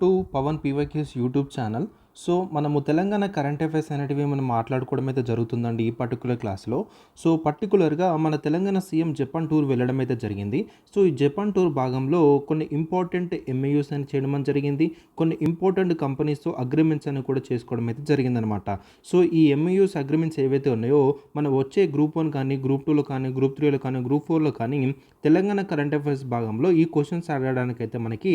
To Pawan PYQs YouTube channel. So మనము Telangana current affairs అనేటివి మనం మాట్లాడుకోవడం అయితే జరుగుతుందండి ఈ పర్టికులర్ క్లాస్లో. సో పర్టికులర్గా మన తెలంగాణ సీఎం జపాన్ టూర్ వెళ్ళడం అయితే జరిగింది. సో ఈ జపాన్ టూర్ భాగంలో కొన్ని ఇంపార్టెంట్ ఎంఏయూస్ అని చేయడం జరిగింది. కొన్ని ఇంపార్టెంట్ కంపెనీస్తో అగ్రిమెంట్స్ అని కూడా చేసుకోవడం అయితే జరిగిందనమాట. సో ఈ ఎంఏయూస్ అగ్రిమెంట్స్ ఏవైతే ఉన్నాయో మన వచ్చే గ్రూప్ 1 కానీ, గ్రూప్ 2లో కానీ, గ్రూప్ 3లో కానీ, గ్రూప్ 4లో కానీ తెలంగాణ కరెంట్ అఫైర్స్ భాగంలో ఈ క్వశ్చన్స్ అడగడానికైతే మనకి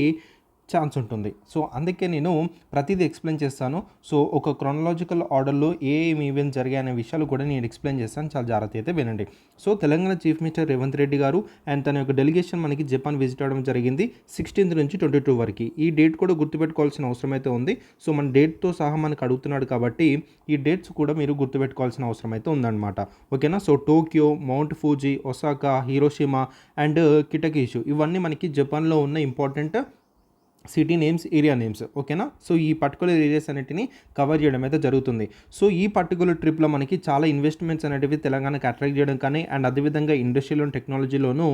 ఛాన్స్ ఉంటుంది. సో అందుకే నేను ప్రతిదీ ఎక్స్ప్లెయిన్ చేస్తాను. సో ఒక క్రోనలాజికల్ ఆర్డర్లో ఏమేమి ఈవెంట్స్ జరిగాయనే విషయాలు కూడా నేను ఎక్స్ప్లెయిన్ చేస్తాను. చాలా జాగ్రత్త అయితే వినండి. So Telangana chief minister Revanth Reddy గారు అండ్ తన యొక్క డెలిగేషన్ మనకి జపాన్ విజిట్ అవ్వడం జరిగింది 16th నుంచి 22 వరకు. ఈ డేట్ కూడా గుర్తుపెట్టుకోవాల్సిన అవసరం అయితే ఉంది. సో మన డేట్తో సహా మనకు అడుగుతున్నాడు కాబట్టి ఈ డేట్స్ కూడా మీరు గుర్తుపెట్టుకోవాల్సిన అవసరం అయితే ఉందన్నమాట. ఓకేనా. So Tokyo, Mount Fuji, Osaka, Hiroshima and Kitakyushu ఇవన్నీ మనకి జపాన్లో ఉన్న important city names, area names. ఓకేనా. సో ఈ పర్టికులర్ ఏరియాస్ అన్నిటిని కవర్ చేయడం అయితే జరుగుతుంది. సో ఈ పర్టికులర్ ట్రిప్లో మనకి చాలా ఇన్వెస్ట్మెంట్స్ అనేటివి తెలంగాణకి అట్రాక్ట్ చేయడం కానీ అండ్ అదేవిధంగా ఇండస్ట్రీలో టెక్నాలజీలోనూ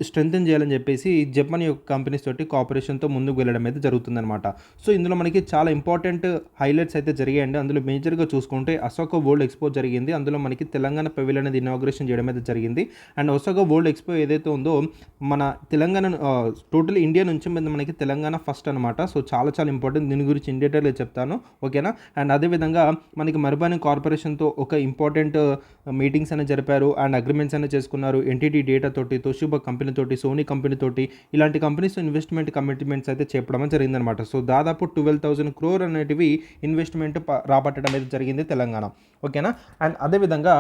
స్ట్రెంథెన్ చేయాలని చెప్పేసి జపాన్ యొక్క కంపెనీస్ తోటి కోఆపరేషన్తో ముందుకు వెళ్ళడం అయితే జరుగుతుందన్నమాట. సో ఇందులో మనకి చాలా ఇంపార్టెంట్ హైలైట్స్ అయితే జరిగాయండి. అందులో మేజర్గా చూసుకుంటే అశోక వరల్డ్ ఎక్స్పో జరిగింది. అందులో మనకి తెలంగాణ పెవిలియన్ అనేది ఇనాగ్రేషన్ చేయడం అయితే జరిగింది. అండ్ అశోక వరల్డ్ ఎక్స్పో ఏదైతే ఉందో మన తెలంగాణ టోటల్ ఇండియా నుంచి మనకి తెలంగాణ ఫస్ట్ అనమాట. సో చాలా చాలా ఇంపార్టెంట్. దీని గురించి ఇన్ డీటెయిల్గా చెప్తాను. ఓకేనా. అండ్ అదేవిధంగా మనకి మర్బానీ కార్పొరేషన్తో ఒక ఇంపార్టెంట్ మీటింగ్స్ అనేది జరిపారు అండ్ అగ్రిమెంట్స్ అనేది చేసుకున్నారు. ఎన్టీటీ డేటా తోటి, తోషిబా కంపెనీ తోటి, సోనీ కంపెనీ తోటి ఇలాంటి కంపెనీస్ ఇన్వెస్ట్మెంట్ కమిట్మెంట్స్ అయితే చెప్పడం జరిగిందనమాట. సో దాదాపు 12,000 crore అనేటివి ఇన్వెస్ట్మెంట్ రాబట్టడం అయితే జరిగింది తెలంగాణ. ఓకేనా. అండ్ అదేవిధంగా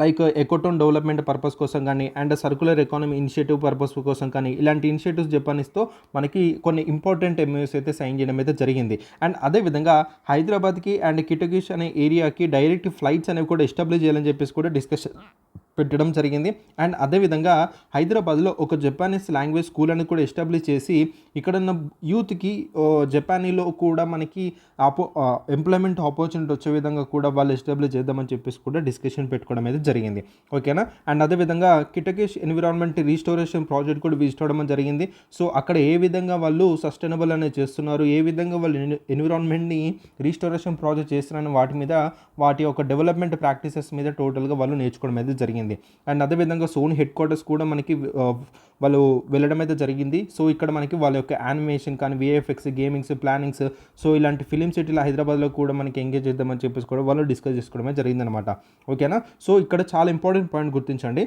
లైక్ ఎకోటోన్ డెవలప్మెంట్ పర్పస్ కోసం కానీ and circular economy initiative purpose కోసం కానీ ఇలాంటి ఇనిషియేటివ్స్ జపానీస్తో మనకి కొన్ని ఇంపార్టెంట్ ఎంఓయూస్ అయితే సైన్ చేయడం అయితే జరిగింది. అండ్ అదేవిధంగా హైదరాబాద్కి అండ్ కిటకిష్ అనే ఏరియాకి డైరెక్ట్ ఫ్లైట్స్ అనేవి కూడా ఎస్టాబ్లిష్ చేయాలని చెప్పేసి కూడా డిస్కషన్ పెట్టడం జరిగింది. అండ్ అదేవిధంగా హైదరాబాద్లో ఒక జపానీస్ లాంగ్వేజ్ స్కూల్ అని కూడా ఎస్టాబ్లిష్ చేసి ఇక్కడున్న యూత్కి జపానీలో కూడా మనకి ఎంప్లాయ్మెంట్ ఆపర్చునిటీ వచ్చే విధంగా కూడా వాళ్ళు ఎస్టాబ్లిష్ చేద్దామని చెప్పేసి కూడా డిస్కషన్ పెట్టుకోవడం అయితే జరిగింది. ఓకేనా. అండ్ అదేవిధంగా కిటకిష్ ఎన్విరాన్మెంట్ రీస్టోరేషన్ ప్రాజెక్ట్ కూడా విజిట్ అవ్వడం జరిగింది. సో అక్కడ ఏ విధంగా వాళ్ళు సస్టైనబుల్ అనేది చేస్తున్నారు, ఏ విధంగా వాళ్ళు ఎన్విరాన్మెంట్ని రీస్టోరేషన్ ప్రాజెక్ట్ చేస్తున్నారని వాటి యొక్క డెవలప్మెంట్ ప్రాక్టీసెస్ మీద టోటల్గా వాళ్ళు నేర్చుకోవడం అయితే జరిగింది. అండ్ అదేవిధంగా సోనీ హెడ్ క్వార్టర్స్ కూడా మనకి వాళ్ళు వెళ్ళడం అయితే జరిగింది. సో ఇక్కడ మనకి వాళ్ళ యొక్క యానిమేషన్ కానీ, విఎఫ్ఎక్స్, గేమింగ్స్, ప్లానింగ్స్, సో ఇలాంటి ఫిలిం సిటీలో హైదరాబాద్లో కూడా మనకి ఎంగేజ్ చేద్దామని చెప్పేసి కూడా వాళ్ళు డిస్కస్ చేసుకోవడమే జరిగిందనమాట. ఓకేనా. సో ఇక్కడ చాలా ఇంపార్టెంట్ పాయింట్ గుర్తించండి.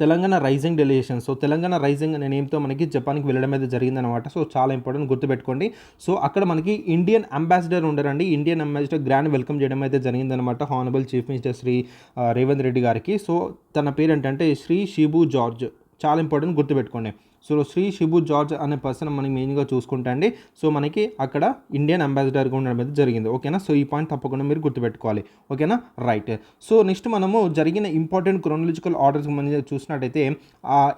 Telangana rising delegation. So Telangana rising అనే నేమ్తో మనకి జపాన్కి వెళ్ళడం అయితే జరిగిందనమాట. సో చాలా ఇంపార్టెంట్, గుర్తుపెట్టుకోండి. సో అక్కడ మనకి ఇండియన్ అంబాసిడర్ ఉండరండి. ఇండియన్ అంబాసిడర్ గ్రాండ్ వెల్కమ్ చేయడం అయితే జరిగిందనమాట honourable chief minister Shri Revanth Reddy గారికి. సో తన పేరు ఏంటంటే శ్రీ షిబు జార్జ్. చాలా ఇంపార్టెంట్, గుర్తుపెట్టుకోండి. సో శ్రీ షిబు జార్జ్ అనే పర్సన్ మనకి మెయిన్గా చూసుకుంటే అండి సో మనకి అక్కడ ఇండియన్ అంబాసిడర్గా ఉండడం అయితే జరిగింది. ఓకేనా. సో ఈ పాయింట్ తప్పకుండా మీరు గుర్తుపెట్టుకోవాలి. ఓకేనా. రైట్. సో నెక్స్ట్ మనము జరిగిన ఇంపార్టెంట్ క్రోనలాజికల్ ఆర్డర్స్ మనం చూసినట్టయితే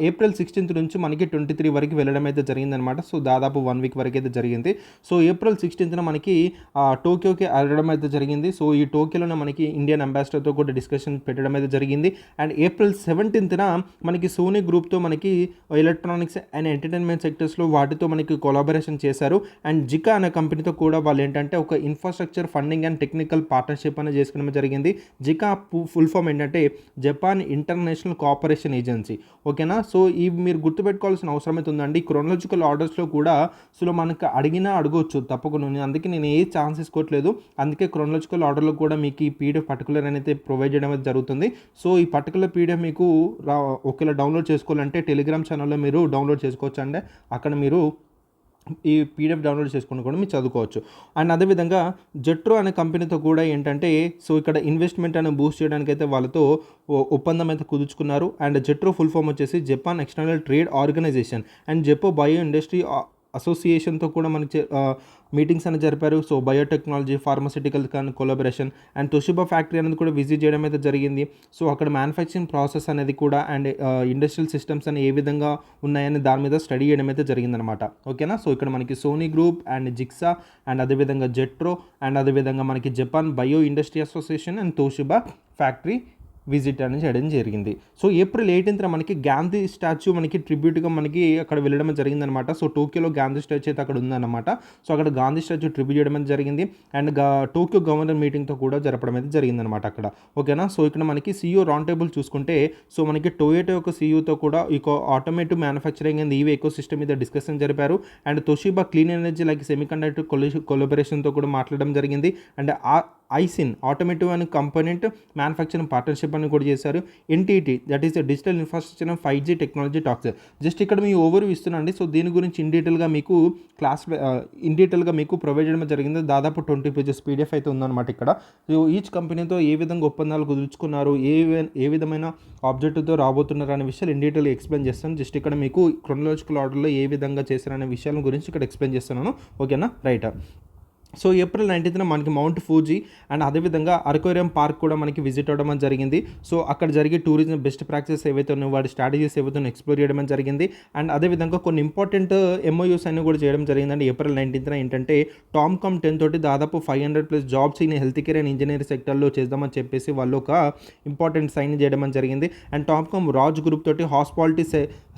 ఏప్రిల్ 16th నుంచి మనకి 23 వరకు వెళ్ళడం అయితే జరిగిందనమాట. సో దాదాపు 1 week వరకు అయితే జరిగింది. సో ఏప్రిల్ 16th మనకి టోక్యోకి వెళ్ళడం అయితే జరిగింది. సో ఈ టోక్యోలోనే మనకి ఇండియన్ అంబాసిడర్తో కూడా డిస్కషన్ పెట్టడం అయితే జరిగింది. అండ్ ఏప్రిల్ 17th మనకి సోనీ గ్రూప్తో మనకి ఎలక్ట్రానిక్స్ అండ్ ఎంటర్టైన్మెంట్ సెక్టర్స్లో వాటితో మనకి కొలాబరేషన్ చేశారు. అండ్ జికా అనే కంపెనీతో కూడా వాళ్ళు ఏంటంటే ఒక infrastructure funding and technical partnership అనేది చేసుకోవడం జరిగింది. జికా ఫుల్ ఫామ్ ఏంటంటే జపాన్ ఇంటర్నేషనల్ కోఆపరేషన్ ఏజెన్సీ. ఓకేనా. సో ఇవి మీరు గుర్తుపెట్టుకోవాల్సిన అవసరం అయితే ఉందండి. క్రోనలాజికల్ ఆర్డర్స్లో కూడా సో మనకు అడగవచ్చు తప్పకుండా. అందుకే నేను ఏ ఛాన్స్ తీసుకోవట్లేదు. అందుకే క్రోనలాజికల్ ఆర్డర్లో కూడా మీకు ఈ పీడిఎఫ్ పర్టికులర్ అనేది ప్రొవైడ్ చేయడం అయితే జరుగుతుంది. సో ఈ పర్టికులర్ పీడిఎఫ్ మీకు ఒకవేళ డౌన్లోడ్ చేసుకోవాలంటే టెలిగ్రామ్ ఛానల్లో మీరు డౌన్లోడ్ చేసుకోవచ్చు. అండి అక్కడ మీరు ఈ పీడిఎఫ్ డౌన్లోడ్ చేసుకుని కూడా మీరు చదువుకోవచ్చు. అండ్ అదేవిధంగా జెట్రో అనే కంపెనీతో కూడా ఏంటంటే సో ఇక్కడ ఇన్వెస్ట్మెంట్ అనేది బూస్ట్ చేయడానికి అయితే వాళ్ళతో ఒప్పందం అయితే కుదుర్చుకున్నారు. అండ్ జెట్రో ఫుల్ ఫామ్ వచ్చేసి Japan external trade organisation and జపో బయో ఇండస్ట్రీ అసోసియేషన్తో కూడా మనకి మీటింగ్స్ అనేది జరిపారు. సో బయోటెక్నాలజీ, ఫార్మాసిటికల్ కానీ కొలాబరేషన్ అండ్ తోషిబా ఫ్యాక్టరీ అనేది కూడా విజిట్ చేయడం అయితే జరిగింది. సో అక్కడ మ్యానుఫ్యాక్చరింగ్ ప్రాసెస్ అనేది కూడా అండ్ ఇండస్ట్రియల్ సిస్టమ్స్ అని ఏ విధంగా ఉన్నాయని దాని మీద స్టడీ చేయడం అయితే జరిగిందనమాట. ఓకేనా. సో ఇక్కడ మనకి సోనీ గ్రూప్ అండ్ జిక్సా అండ్ అదేవిధంగా జెట్రో అండ్ అదేవిధంగా మనకి Japan bio industry association and Toshiba factory visit అని చేయడం జరిగింది. సో ఏప్రిల్ 18న మనకి గాంధీ స్టాచ్యూ మనకి ట్రిబ్యూట్గా మనకి అక్కడ వెళ్ళడం జరిగిందనమాట. సో టోక్యోలో గాంధీ స్టాచ్యూ అయితే అక్కడ ఉందన్నమాట. సో అక్కడ గాంధీ స్టాచ్యూ ట్రిబ్యూట్ చేయడం అయితే జరిగింది. అండ్ టోక్యో గవర్నర్ మీటింగ్తో కూడా జరపడం అయితే జరిగిందనమాట అక్కడ. ఓకేనా. సో ఇక్కడ మనకి CEO రౌండ్ టేబుల్ చూసుకుంటే సో మనకి టొయోటా యొక్క CEOతో కూడా ఈ automotive manufacturing and EV eco system మీద డిస్కషన్ జరిపారు. And Toshiba clean energy like semiconductor కొలాబరేషన్తో కూడా మాట్లాడడం జరిగింది. And Aisin automotive and component manufacturing partnership అని కూడా చేశారు. NTT that is the digital infrastructure and 5G technology talks. Just ఇక్కడ మీ ఓవర్ ఇస్తున్నాండి. సో దీని గురించి ఇన్ డీటెయిల్గా మీకు ప్రొవైడ్ చేయడం జరిగింది. దాదాపు 20 పేజెస్ PDF అయితే ఉందన్నమాట ఇక్కడ. సో ఈచ్ కంపెనీతో ఏ విధంగా ఒప్పందాలు కుదుర్చుకున్నారు, ఏ విధమైన ఆబ్జెక్టివ్తో రాబోతున్నారు అనే విషయాలు ఇన్ డీటెయిల్ ఎక్స్ప్లెయిన్ చేస్తాను. జస్ట్ ఇక్కడ మీకు క్రొనలాజికల్ ఆర్డర్లో ఏ విధంగా చేశారనే విషయాల గురించి ఇక్కడ ఎక్స్ప్లెయిన్ చేస్తున్నాను. ఓకేనా, రైట్. సో ఏప్రిల్ 19న మనకి మౌంట్ ఫూజీ అండ్ అదేవిధంగా అరకోరియం పార్క్ కూడా మనకి విజిట్ అవ్వడం అని జరిగింది. సో అక్కడ జరిగే టూరిజం బెస్ట్ ప్రాక్టీస్ ఏవైతే ఉన్నాయో వాటి స్ట్రాటజీస్ ఏవైతే ఎక్స్ప్లోర్ చేయడం అని జరిగింది. అండ్ అదేవిధంగా కొన్ని ఇంపార్టెంట్ MOUs అన్ని కూడా చేయడం జరిగిందండి. ఏప్రిల్ 19న ఏంటంటే టామ్కామ్ 10 తోటి దాదాపు 500+ jobs in health care and engineering సెక్టర్లో చేద్దామని చెప్పేసి వాళ్ళు ఒక ఇంపార్టెంట్ సైన్ చేయడం అని జరిగింది. అండ్ టామ్కామ్ రాజ్ గ్రూప్ తోటి హాస్పిటాలిటీ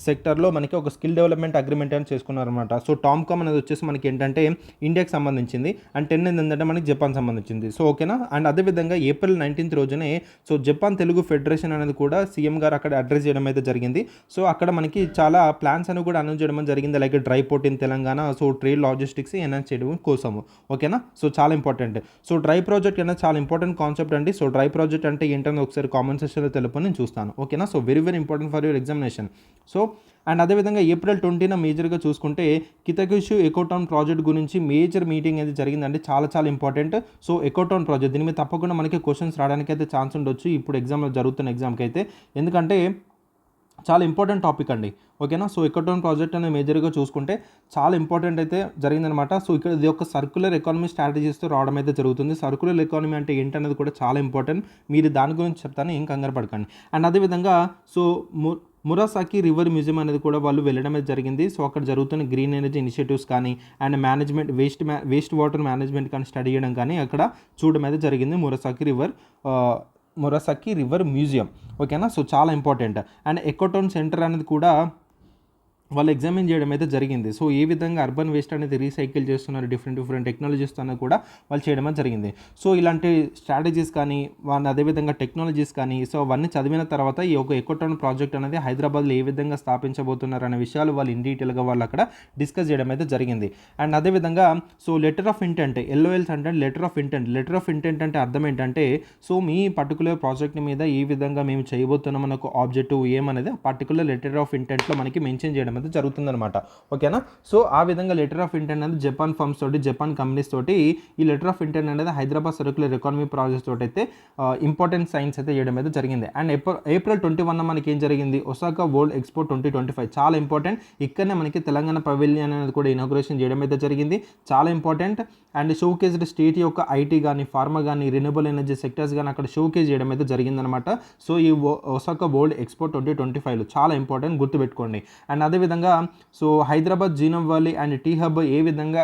సెక్టర్లో మనకి ఒక స్కిల్ డెవలప్మెంట్ అగ్రిమెంట్ అని చేసుకున్నారనమాట. సో టామ్కామ్ అనేది వచ్చేసి మనకి ఏంటంటే ఇండియాకి సంబంధించింది అండ్ 10 ఏంటంటే మనకి జపాన్ సంబంధించింది. సో ఓకేనా. అండ్ అదేవిధంగా ఏప్రిల్ 19th రోజునే సో జపాన్ తెలుగు ఫెడరేషన్ అనేది కూడా CM గారు అక్కడ అడ్రస్ చేయడం అయితే జరిగింది. సో అక్కడ మనకి చాలా ప్లాన్స్ అని కూడా అనౌన్స్ చేయడం జరిగింది. Like dry port in Telangana, so trade logistics enhance చేయడం కోసము. ఓకేనా. సో చాలా ఇంపార్టెంట్. సో డ్రై ప్రాజెక్ట్ అనేది చాలా ఇంపార్టెంట్ కాన్సెప్ట్ అండి. సో డ్రై ప్రాజెక్ట్ అంటే ఏంటని ఒకసారి కామెంట్ సెక్షన్లో తెలుపు, నేను చూస్తాను. ఓకేనా. So very important for your examination. So and అదేవిధంగా ఏప్రిల్ 20న మేజర్గా చూసుకుంటే కితకిషు ఎకోటౌన్ ప్రాజెక్ట్ గురించి మేజర్ మీటింగ్ అయితే జరిగిందండి. చాలా ఇంపార్టెంట్. సో ఎకోటౌన్ ప్రాజెక్ట్ దీని మీద తప్పకుండా మనకి క్వశ్చన్స్ రావడానికి అయితే ఛాన్స్ ఉండొచ్చు ఇప్పుడు ఎగ్జామ్లో జరుగుతున్న ఎగ్జామ్కి అయితే, ఎందుకంటే చాలా ఇంపార్టెంట్ టాపిక్ అండి. ఓకేనా. సో ఎకోటౌన్ ప్రాజెక్ట్ అనేది మేజర్గా చూసుకుంటే చాలా ఇంపార్టెంట్ అయితే జరిగిందనమాట. సో ఇక్కడ ఇది ఒక సర్క్యులర్ ఎకానమీ స్ట్రాటజీస్తో రావడం అయితే జరుగుతుంది. సర్క్యులర్ ఎకానమీ అంటే ఏంటనేది కూడా చాలా ఇంపార్టెంట్. మీరు దాని గురించి చెప్తాను, ఏం కంగారు పడకండి. అండ్ అదేవిధంగా సో మురాసాకి రివర్ మ్యూజియం అనేది కూడా వాళ్ళు వెళ్ళడం అయితే జరిగింది. సో అక్కడ జరుగుతున్న గ్రీన్ ఎనర్జీ ఇనిషియేటివ్స్ కానీ and management waste water management కానీ స్టడీ చేయడం కానీ అక్కడ చూడడం అయితే జరిగింది. మురాసాకి రివర్ మ్యూజియం. ఓకేనా. సో చాలా ఇంపార్టెంట్. అండ్ ఎకోటౌన్ సెంటర్ అనేది కూడా వాళ్ళు ఎగ్జామిన్ చేయడం అయితే జరిగింది. సో ఏ విధంగా అర్బన్ వేస్ట్ అనేది రీసైకిల్ చేస్తున్నారు డిఫరెంట్ టెక్నాలజీస్తో కూడా వాళ్ళు చేయడం జరిగింది. సో ఇలాంటి స్ట్రాటజీస్ కానీ అదేవిధంగా టెక్నాలజీస్ కానీ సో అవన్నీ చదివిన తర్వాత ఈ ఒక ఎకోటౌన్ ప్రాజెక్ట్ అనేది హైదరాబాద్లో ఏ విధంగా స్థాపించబోతున్నారు అనే విషయాలు వాళ్ళు ఇన్ డీటెయిల్గా వాళ్ళు అక్కడ డిస్కస్ చేయడం అయితే జరిగింది. అండ్ అదేవిధంగా so letter of intent, LOLs అంటే లెటర్ ఆఫ్ ఇంటెంట్ అంటే అర్థం ఏంటంటే సో మీ పర్టికులర్ ప్రాజెక్ట్ మీద ఏ విధంగా మేము చేయబోతున్నాం మనకు ఆబ్జెక్టివ్ ఏమనేది పర్టికులర్ లెటర్ ఆఫ్ ఇంటెంట్లో మనకి మెన్షన్ చేయడం అయితే జరుగుతుందన్నమాట. ఓకేనా. సో ఆ విధంగా లెటర్ ఆఫ్ ఇంటెంట్ అనేది జపాన్ ఫర్మ్స్ తోటి జపాన్ కంపెనీస్ తోటి ఈ లెటర్ ఆఫ్ ఇంటెంట్ అనేది హైదరాబాద్ సర్క్యులర్ ఎకానమీ ప్రాజెక్ట్ తోటి అయితే ఇంపార్టెంట్ సైన్స్ అయితే చేయడం అయితే జరిగింది. అండ్ ఏప్రిల్ 21 మనకి ఏం జరిగింది, ఒసాకా వరల్డ్ ఎక్స్పో 2025 చాలా ఇంపార్టెంట్. ఇక్కడనే మనకి తెలంగాణ పవెలియన్ అనేది కూడా ఇనాగ్రేషన్ చేయడం అయితే జరిగింది, చాలా ఇంపార్టెంట్. అండ్ షోకేస్డ్ స్టేట్ యొక్క IT కానీ ఫార్మా కానీ రెన్యూబుల్ ఎనర్జీ సెక్టర్స్ కానీ అక్కడ షోకేస్ చేయడం అయితే జరిగిందనమాట. సో ఈ ఒసాకా వరల్డ్ ఎక్స్పో 2025 చాలా ఇంపార్టెంట్, గుర్తుపెట్టుకోండి. అండ్ అదేవిధంగా so Hyderabad genome valley and T hub ఏ విధంగా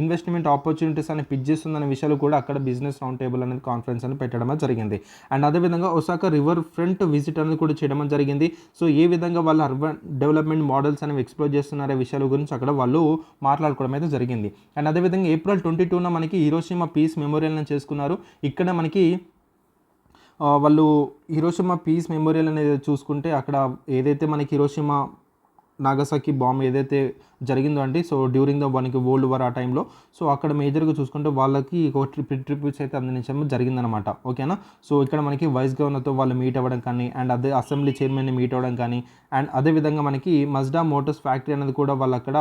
ఇన్వెస్ట్మెంట్ ఆపర్చునిటీస్ అని పిచ్ చేస్తుందనే విషయాలు కూడా అక్కడ బిజినెస్ రౌండ్ టేబుల్ అనేది కాన్ఫరెన్స్ అని పెట్టడం జరిగింది. అండ్ అదేవిధంగా ఒసాకా రివర్ ఫ్రంట్ విజిట్ అనేది కూడా చేయడం జరిగింది. సో ఏ విధంగా వాళ్ళు అర్బన్ డెవలప్మెంట్ మోడల్స్ అనేవి ఎక్స్ప్లోర్ చేస్తున్నారే విషయాల గురించి అక్కడ వాళ్ళు మాట్లాడుకోవడం అయితే జరిగింది. అండ్ అదేవిధంగా ఏప్రిల్ 22న మనకి హిరోషిమా పీస్ మెమోరియల్ అని చేసుకున్నారు. ఇక్కడ మనకి వాళ్ళు హిరోషిమా పీస్ మెమోరియల్ అనేది చూసుకుంటే అక్కడ ఏదైతే మనకి హిరోషిమా నాగసాకి బాంబ్ ఏదైతే జరిగిందో అండి, సో డ్యూరింగ్ ద మనకి వరల్డ్ వార్ ఆ టైంలో సో అక్కడ మేజర్గా చూసుకుంటే వాళ్ళకి ఒక ట్రిబ్యూట్స్ అయితే అందించడం జరిగిందనమాట. ఓకేనా. సో ఇక్కడ మనకి వైస్ గవర్నర్తో వాళ్ళు మీట్ అవ్వడం కానీ అండ్ అదే అసెంబ్లీ చైర్మన్ని మీట్ అవ్వడం కానీ అండ్ అదేవిధంగా మనకి మజ్డా మోటార్స్ ఫ్యాక్టరీ అనేది కూడా వాళ్ళు అక్కడ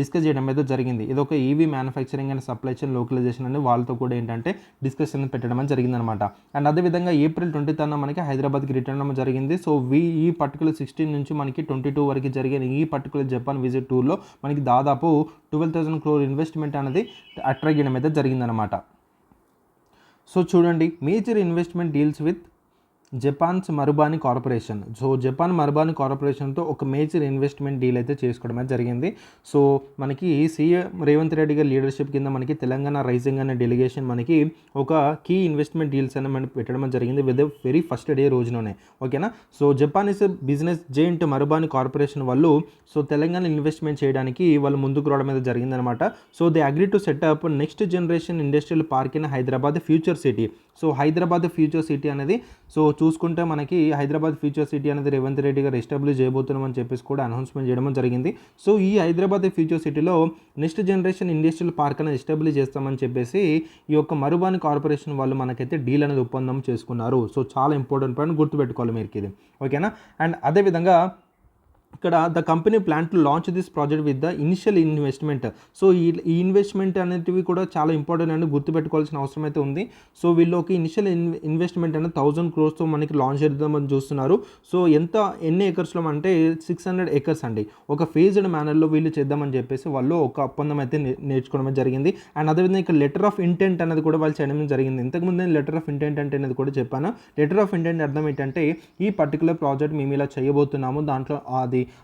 డిస్కస్ చేయడం అయితే జరిగింది. ఇది ఒక EV manufacturing and supply chain localisation అని వాళ్ళతో కూడా ఏంటంటే డిస్కషన్ పెట్టడం అని జరిగిందనమాట. అండ్ అదేవిధంగా ఏప్రిల్ 20th మనకి హైదరాబాద్కి రిటర్న్ అవ్వడం జరిగింది. సో ఈ పర్టికులర్ 16 నుంచి మనకి 22 వరకు జరిగిన ఈ పర్టికులర్ జపాన్ విజిట్ టూర్లో మనకి దాదాపు 12,000 crore ఇన్వెస్ట్మెంట్ అనేది అట్రాక్ట్ చేయడం అయితే జరిగిందనమాట. సో చూడండి, major investment deals with Japan's Marubeni corporation. So, Japan Marubeni కార్పొరేషన్‌తో ఒక మేజర్ ఇన్వెస్ట్‌మెంట్ డీల్ అయితే చేసుకోవడం అయితే జరిగింది. సో, మనకి సీఎం రేవంత్ రెడ్డి గారి లీడర్‌షిప్ కింద మనకి తెలంగాణ రైజింగ్ అనే డెలిగేషన్ మనకి ఒక కీ ఇన్వెస్ట్‌మెంట్ డీల్స్ అని మనకి పెట్టడం జరిగింది with the very first day రోజులోనే. ఓకేనా. So, Japanese business giant Marubeni corporation వాళ్ళు సో, తెలంగాణ ఇన్వెస్ట్‌మెంట్ చేయడానికి వాళ్ళు ముందుకు రావడం అయితే జరిగిందనమాట. So, they agree to set up next generation industrial park in Hyderabad future city. So, Hyderabad future city అనేది సో, చూసుకుంటే మనకి హైదరాబాద్ ఫ్యూచర్ సిటీ అనేది రేవంత్ రెడ్డి గారు ఎస్టాబ్లిష్ చేయబోతున్నామని చెప్పేసి కూడా అనౌన్స్మెంట్ చేయడం జరిగింది. సో, ఈ హైదరాబాద్ ఫ్యూచర్ సిటీలో నెక్స్ట్ జనరేషన్ ఇండస్ట్రియల్ పార్క్ అనేది ఎస్టాబ్లిష్ చేస్తామని చెప్పేసి ఈ యొక్క మరుబాని కార్పొరేషన్ వాళ్ళు మనకైతే డీల్ అనేది ఒప్పందం చేసుకున్నారు. సో, చాలా ఇంపార్టెంట్ పాయింట్ గుర్తుపెట్టుకోవాలి మీరు ఇది. ఓకేనా. అండ్ అదేవిధంగా ఇక్కడ the company plan to launch this project with the initial investment. So, ఈ ఇన్వెస్ట్మెంట్ అనేటివి కూడా చాలా ఇంపార్టెంట్ అని గుర్తుపెట్టుకోవాల్సిన అవసరం అయితే ఉంది. సో, వీళ్ళు ఒక ఇనిషియల్ ఇన్వెస్ట్మెంట్ అనేది 1000 crores మనకి లాంచ్ చేద్దామని చూస్తున్నారు. సో, ఎన్ని ఎకర్స్లో అంటే 600 acres అండి. ఒక ఫేజ్డ్ మేనర్లో వీళ్ళు చేద్దామని చెప్పేసి వాళ్ళు ఒక ఒప్పందం అయితే నేర్చుకోవడం జరిగింది. అండ్ అదేవిధంగా ఇక్కడ లెటర్ ఆఫ్ ఇంటెంట్ అనేది కూడా వాళ్ళు చేయడం జరిగింది. ఇంతకుముందు నేను లెటర్ ఆఫ్ ఇంటెంట్ అంటే అనేది కూడా చెప్పాను. లెటర్ ఆఫ్ ఇంటెంట్ అర్థం ఏంటంటే ఈ పర్టికులర్ ప్రాజెక్ట్ మేము ఇలా చేయబోతున్నాము, దాంట్లో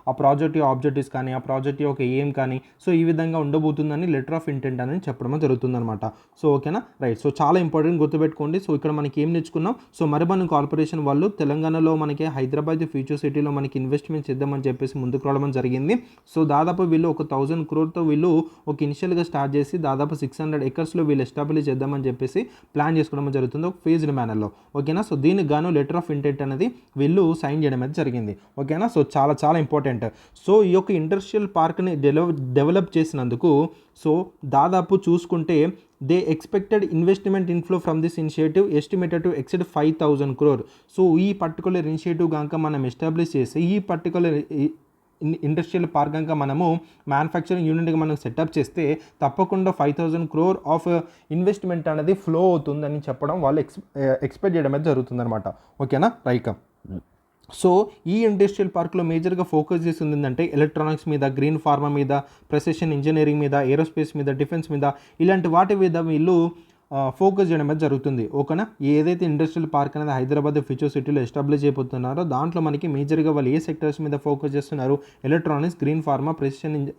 ఆ ప్రాజెక్ట్ ఆబ్జెక్టివ్స్ కానీ ఆ ప్రాజెక్ట్ యొక్క ఏం కానీ సో ఈ విధంగా ఉండబోతుందని లెటర్ ఆఫ్ ఇంటెంట్ అనేది చెప్పడం జరుగుతుందన్నమాట. సో, ఓకేనా. రైట్. సో, చాలా ఇంపార్టెంట్ గుర్తుపెట్టుకోండి. సో, ఇక్కడ మనకి ఏం నేర్చుకున్నాం. సో, మరుబాని కార్పొరేషన్ వాళ్ళు తెలంగాణలో మనకి హైదరాబాద్ ఫ్యూచర్ సిటీలో మనకి ఇన్వెస్ట్మెంట్ చేద్దామని చెప్పేసి ముందుకు రావడం జరిగింది. సో, దాదాపు వీళ్ళు ఒక 1000 crores వీళ్ళు ఒక ఇనిషియల్గా స్టార్ట్ చేసి దాదాపు 600 acresలో వీళ్ళు ఎస్టాబ్లిష్ చేద్దామని చెప్పేసి ప్లాన్ చేసుకోవడం జరుగుతుంది ఒక ఫేజ్డ్ మేనర్లో. ఓకేనా. సో, దీనికి గాను లెటర్ ఆఫ్ ఇంటెంట్ అనేది వీళ్ళు సైన్ చేయడం అయితే జరిగింది. ఓకేనా. సో, చాలా చాలా ఇంపార్టెంట్. సో, ఈ యొక్క ఇండస్ట్రియల్ పార్క్ని డెవలప్ చేసినందుకు సో దాదాపు చూసుకుంటే they expected investment inflow from this initiative estimated to exceed 5000 crores. So, ఈ పర్టికులర్ ఇనిషియేటివ్ కనుక మనం ఎస్టాబ్లిష్ చేసి ఈ పర్టికులర్ ఇండస్ట్రియల్ పార్క్ కనుక మనము మ్యానుఫ్యాక్చరింగ్ యూనిట్గా మనం సెటప్ చేస్తే తప్పకుండా 5000 crores ఆఫ్ ఇన్వెస్ట్మెంట్ అనేది ఫ్లో అవుతుందని చెప్పడం వాళ్ళు ఎక్స్పెక్ట్ చేయడం అయితే జరుగుతుందన్నమాట. ఓకేనా. రైట్. సో, ఈ ఇండస్ట్రియల్ పార్క్లో మేజర్గా ఫోకస్ చేసింది ఏంటంటే ఎలక్ట్రానిక్స్ మీద, గ్రీన్ ఫార్మా మీద, ప్రెసిషన్ ఇంజనీరింగ్ మీద, ఏరోస్పేస్ మీద, డిఫెన్స్ మీద ఇలాంటి వాటి మీద వీళ్ళు ఫోకస్ చేయడం అయితే జరుగుతుంది. ఓకేనా. ఏదైతే ఇండస్ట్రియల్ పార్క్ అనేది హైదరాబాద్ ఫ్యూచర్ సిటీలో ఎస్టాబ్లిష్ అయిపోతున్నారో దాంట్లో మనకి మేజర్గా వాళ్ళు ఏ సెక్టర్స్ మీద ఫోకస్ చేస్తున్నారు. Electronics, green pharma,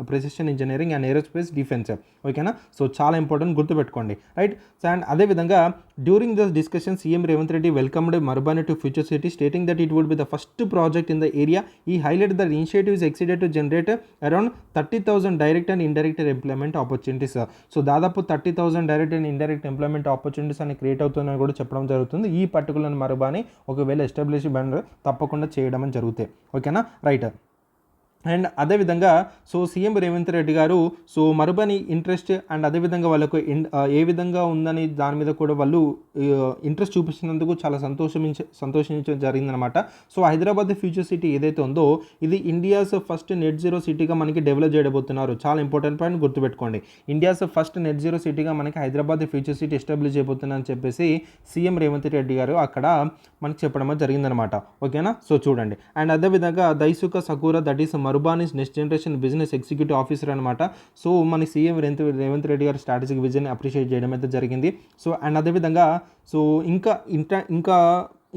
precision engineering and aerospace, defence. ఓకేనా. సో, చాలా ఇంపార్టెంట్ గుర్తుపెట్టుకోండి. రైట్. అండ్ అదేవిధంగా during this discussion CM Revanth Reddy welcomed Marubeni to future city stating that it would be the first project in the area. He highlight the initiative is exceeded to generate around 30,000 direct and indirect employment opportunities. So, దాదాపు 30,000 direct and indirect employment opportunities అని create అవుతుందని కూడా చెప్పడం జరుగుతుంది. ఈ particular మరుబాని ఒకవేళ establish తప్పకుండా చేయడం జరుగుతాయి. ఓకేనా. రైట్. అండ్ అదేవిధంగా so CM Revanth Reddy garu so మరుబాని interest and అదేవిధంగా వాళ్ళకు ఏ విధంగా ఉందని దాని మీద కూడా వాళ్ళు ఇంట్రెస్ట్ చూపించినందుకు చాలా సంతోషించడం జరిగిందనమాట. సో హైదరాబాద్ ఫ్యూచర్ సిటీ ఏదైతే ఉందో ఇది ఇండియాస్ ఫస్ట్ నెట్ జీరో సిటీగా మనకి డెవలప్ చేయబోతున్నారు. చాలా ఇంపార్టెంట్ పాయింట్ గుర్తుపెట్టుకోండి. ఇండియాస్ ఫస్ట్ నెట్ జీరో సిటీగా మనకి హైదరాబాద్ ఫ్యూచర్ సిటీ ఎస్టాబ్లిష్ చేయబోతున్నారని చెప్పేసి సీఎం రేవంత్ రెడ్డి గారు అక్కడ మనకి చెప్పడం జరిగిందనమాట. ఓకేనా. సో చూడండి. అండ్ అదేవిధంగా Daisuke Sakura that is Marubeni's next generation business executive officer అనమాట. సో మన CM Revanth Reddy garu strategic vision appreciate చేయడం అయితే జరిగింది. సో అండ్ అదేవిధంగా సో ఇంకా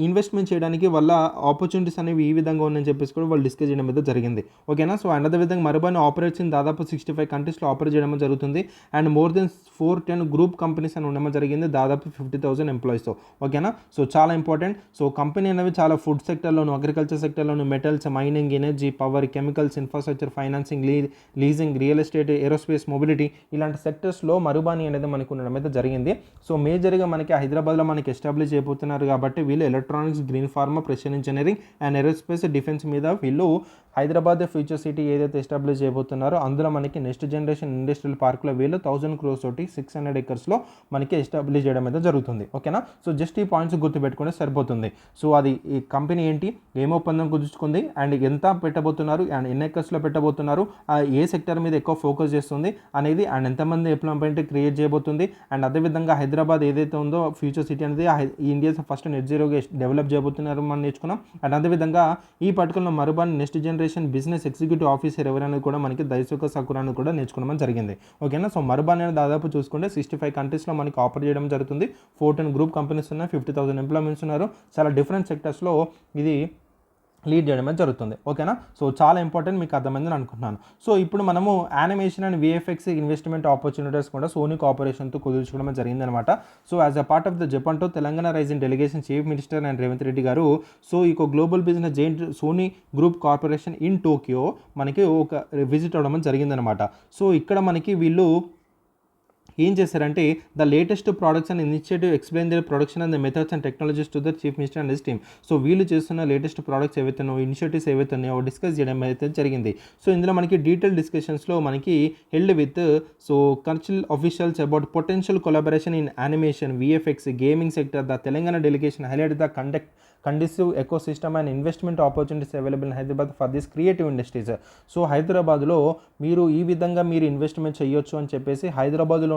ఇన్వెస్ట్మెంట్ చేయడానికి వాళ్ళ ఆపర్చునిటీస్ అనేవి ఈ విధంగా ఉన్నాయని చెప్పేసి కూడా వాళ్ళు డిస్కస్ చేయడం అయితే జరిగింది. ఓకేనా. సో అండ్ అదే విధంగా మరుబాని ఆపరేట్స్ ఇన్ దాదాపు 65 కంట్రీస్లో ఆపరేట్ చేయడం జరుగుతుంది. And more than 410 group companies అని ఉండడం జరిగింది దాదాపు 50,000 ఎంప్లాయీస్తో. ఓకేనా. సో చాలా ఇంపార్టెంట్. సో కంపెనీ అనేవి చాలా ఫుడ్ సెక్టర్లోను, అగ్రికల్చర్ సెక్టర్లోను, metals, mining, energy, power, chemicals, infrastructure, financing, leasing, real estate, aerospace, mobility ఇలాంటి సెక్టర్స్లో మరుబాని అనేది మనకు ఉండడం అయితే జరిగింది. సో మేజర్గా మనకి హైదరాబాద్లో మనకి ఎస్టాబ్లిష్ అయిపోతున్నారు కాబట్టి వీళ్ళు electronics, green pharma, precision engineering and aerospace, defence మీద వీళ్ళు హైదరాబాద్ ఫ్యూచర్ సిటీ ఏదైతే ఎస్టాబ్లిష్ చేయబోతున్నారో అందులో మనకి నెక్స్ట్ జనరేషన్ ఇండస్ట్రియల్ పార్క్లో వీళ్ళు 1,000 crores తోటి 600 acresలో మనకి ఎస్టాబ్లిష్ చేయడం అయితే జరుగుతుంది. ఓకేనా. సో జస్ట్ ఈ పాయింట్స్ గుర్తుపెట్టుకుంటే సరిపోతుంది. సో అది ఈ కంపెనీ ఏంటి, ఏం ఒప్పందం కుదుర్చుకుంది అండ్ ఎంత పెట్టబోతున్నారు అండ్ ఎన్ని ఎకర్స్లో పెట్టబోతున్నారు, ఏ సెక్టర్ మీద ఎక్కువ ఫోకస్ చేస్తుంది అనేది అండ్ ఎంతమంది ఎంప్లాయ్మెంట్ క్రియేట్ చేయబోతుంది అండ్ అదేవిధంగా హైదరాబాద్ ఏదైతే ఉందో ఫ్యూచర్ సిటీ అనేది ఇండియాస్ ఫస్ట్ నెట్ జీరోగా డెవలప్ చేయబోతున్నారు మనం నేర్చుకున్నాం. అండ్ అదేవిధంగా ఈ particular Marubeni next generation corporation business executive officer ఎవరైనా కూడా మనకి దైసుక సకురాను కూడా నేర్చుకోవడం జరిగింది. ఓకేనా. సో మర్బాన్ అనేది దాదాపు చూసుకుంటే 65 కంట్రీస్లో మనకి ఆపరేట్ చేయడం జరుగుతుంది. 14 గ్రూప్ కంపెనీస్ ఉన్నాయి, 50,000 ఎంప్లాయ్మెంట్స్ ఉన్నారు. చాలా డిఫరెంట్ సెక్టర్స్లో ఇది లీడ్ చేయడమే జరుగుతుంది. ఓకేనా. సో చాలా ఇంపార్టెంట్, మీకు అర్థమైందని అనుకుంటున్నాను. సో ఇప్పుడు మనము animation and VFX investment opportunities కూడా సోనీ కార్పొరేషన్తో కుదుర్చుకోవడం జరిగిందనమాట. So as a part of the Japan to Telangana rising delegation chief minister and Revanth Reddy garu so ఈ global business giant Sony group corporation in Tokyo మనకి ఒక విజిట్ అవ్వడం జరిగిందనమాట. సో ఇక్కడ మనకి వీళ్ళు ఏం చేశారంటే the latest products and initiative explain their production and the methods and technologies to the chief minister and his team. So వీళ్ళు చేస్తున్న లేటెస్ట్ ప్రోడక్ట్స్ ఏవైతున్నాయో, ఇనిషియేటివ్స్ ఏవైతున్నాయో డిస్కస్ చేయడం అయితే జరిగింది. సో ఇందులో మనకి డీటెయిల్ డిస్కషన్స్లో మనకి held with so cultural officials about potential collaboration in animation, VFX, gaming sector. The Telangana delegation highlight the conducive ecosystem and investment opportunities available in Hyderabad for these creative industries. So హైదరాబాద్లో మీరు ఈ విధంగా మీరు investment చేయొచ్చు అని చెప్పేసి హైదరాబాద్లో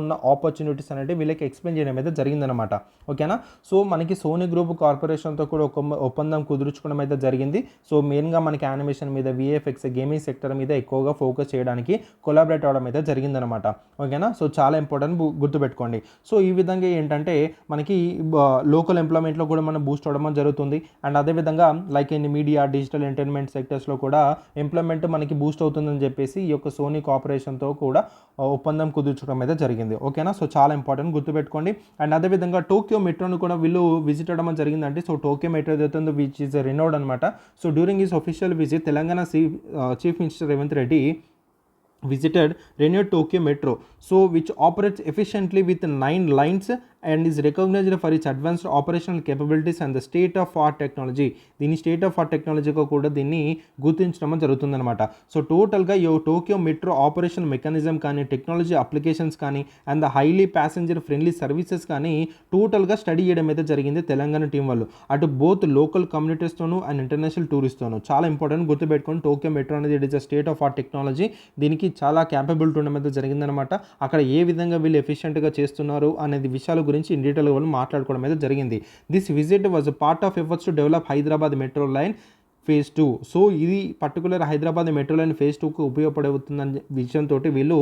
ఉన్న ఆపర్చునిటీస్ అనేవి వీళ్ళకి ఎక్స్ప్లెయిన్ చేయడం అయితే జరిగిందనమాట. ఓకేనా. సో మనకి సోనీ గ్రూప్ కార్పొరేషన్తో కూడా ఒక ఒప్పందం కుదుర్చుకోవడం అయితే జరిగింది. సో మెయిన్గా మనకి యానిమేషన్ మీద, విఎఫ్ఎక్స్, గేమింగ్ సెక్టర్ మీద ఎక్కువగా ఫోకస్ చేయడానికి కొలాబరేట్ అవ్వడం అయితే జరిగిందనమాట. ఓకేనా. సో చాలా ఇంపార్టెంట్, గుర్తుపెట్టుకోండి. సో ఈ విధంగా ఏంటంటే మనకి లోకల్ ఎంప్లాయ్మెంట్లో కూడా మనం బూస్ట్ అవ్వడం జరుగుతుంది. అండ్ అదేవిధంగా like in media, digital entertainment సెక్టర్స్లో కూడా ఎంప్లాయ్మెంట్ మనకి బూస్ట్ అవుతుందని చెప్పేసి ఈ యొక్క సోనీ కార్పొరేషన్తో కూడా ఒప్పందం కుదుర్చడం అయితే జరిగింది. ఓకేనా. సో చాలా ఇంపార్టెంట్, గుర్తుపెట్టుకోండి. అండ్ అదేవిధంగా టోక్యో మెట్రోను కూడా వీళ్ళు విజిట్ అవ్వడం జరిగిందంటే సో టోక్యో మెట్రో ఏదైతుందో విచ్ ఈజ్ రెనోడ్ అనమాట. So during his official visit Telangana chief minister Revanth Reddy visited renewed Tokyo Metro, so which operates efficiently with 9 lines and is recognized for its advanced operational capabilities and the state of art technology. దీని state of art టెక్నాలజీగా కూడా దీన్ని గుర్తించడం జరుగుతుందన్నమాట. So టోటల్గా ఈ Tokyo metro operation mechanism కానీ, technology applications కానీ, and the highly passenger friendly services కానీ టోటల్గా స్టడీ చేయడం అయితే జరిగింది తెలంగాణ టీం వాళ్ళు. అటు బోత్ లోకల్ కమ్యూనిటీస్తోనూ అండ్ ఇంటర్నేషనల్ టూరిస్ట్తోనూ. చాలా ఇంపార్టెంట్, గుర్తుపెట్టుకోండి. టోక్యో మెట్రో అనేది it is a state of art technology. దీనికి చాలా క్యాపబిలిటీ ఉండడం అయితే జరిగిందనమాట. అక్కడ ఏ విధంగా వీళ్ళు ఎఫిషియెంట్గా చేస్తున్నారు అనేది విషయాల గురించి ఇన్ డీటెయిల్గా మాట్లాడుకోవడం అయితే జరిగింది. This visit was a part of efforts to develop Hyderabad metro line phase 2. So ఇది particular Hyderabad metro line phase 2కు ఉపయోగపడుతుందనే విషయంతో వీళ్ళు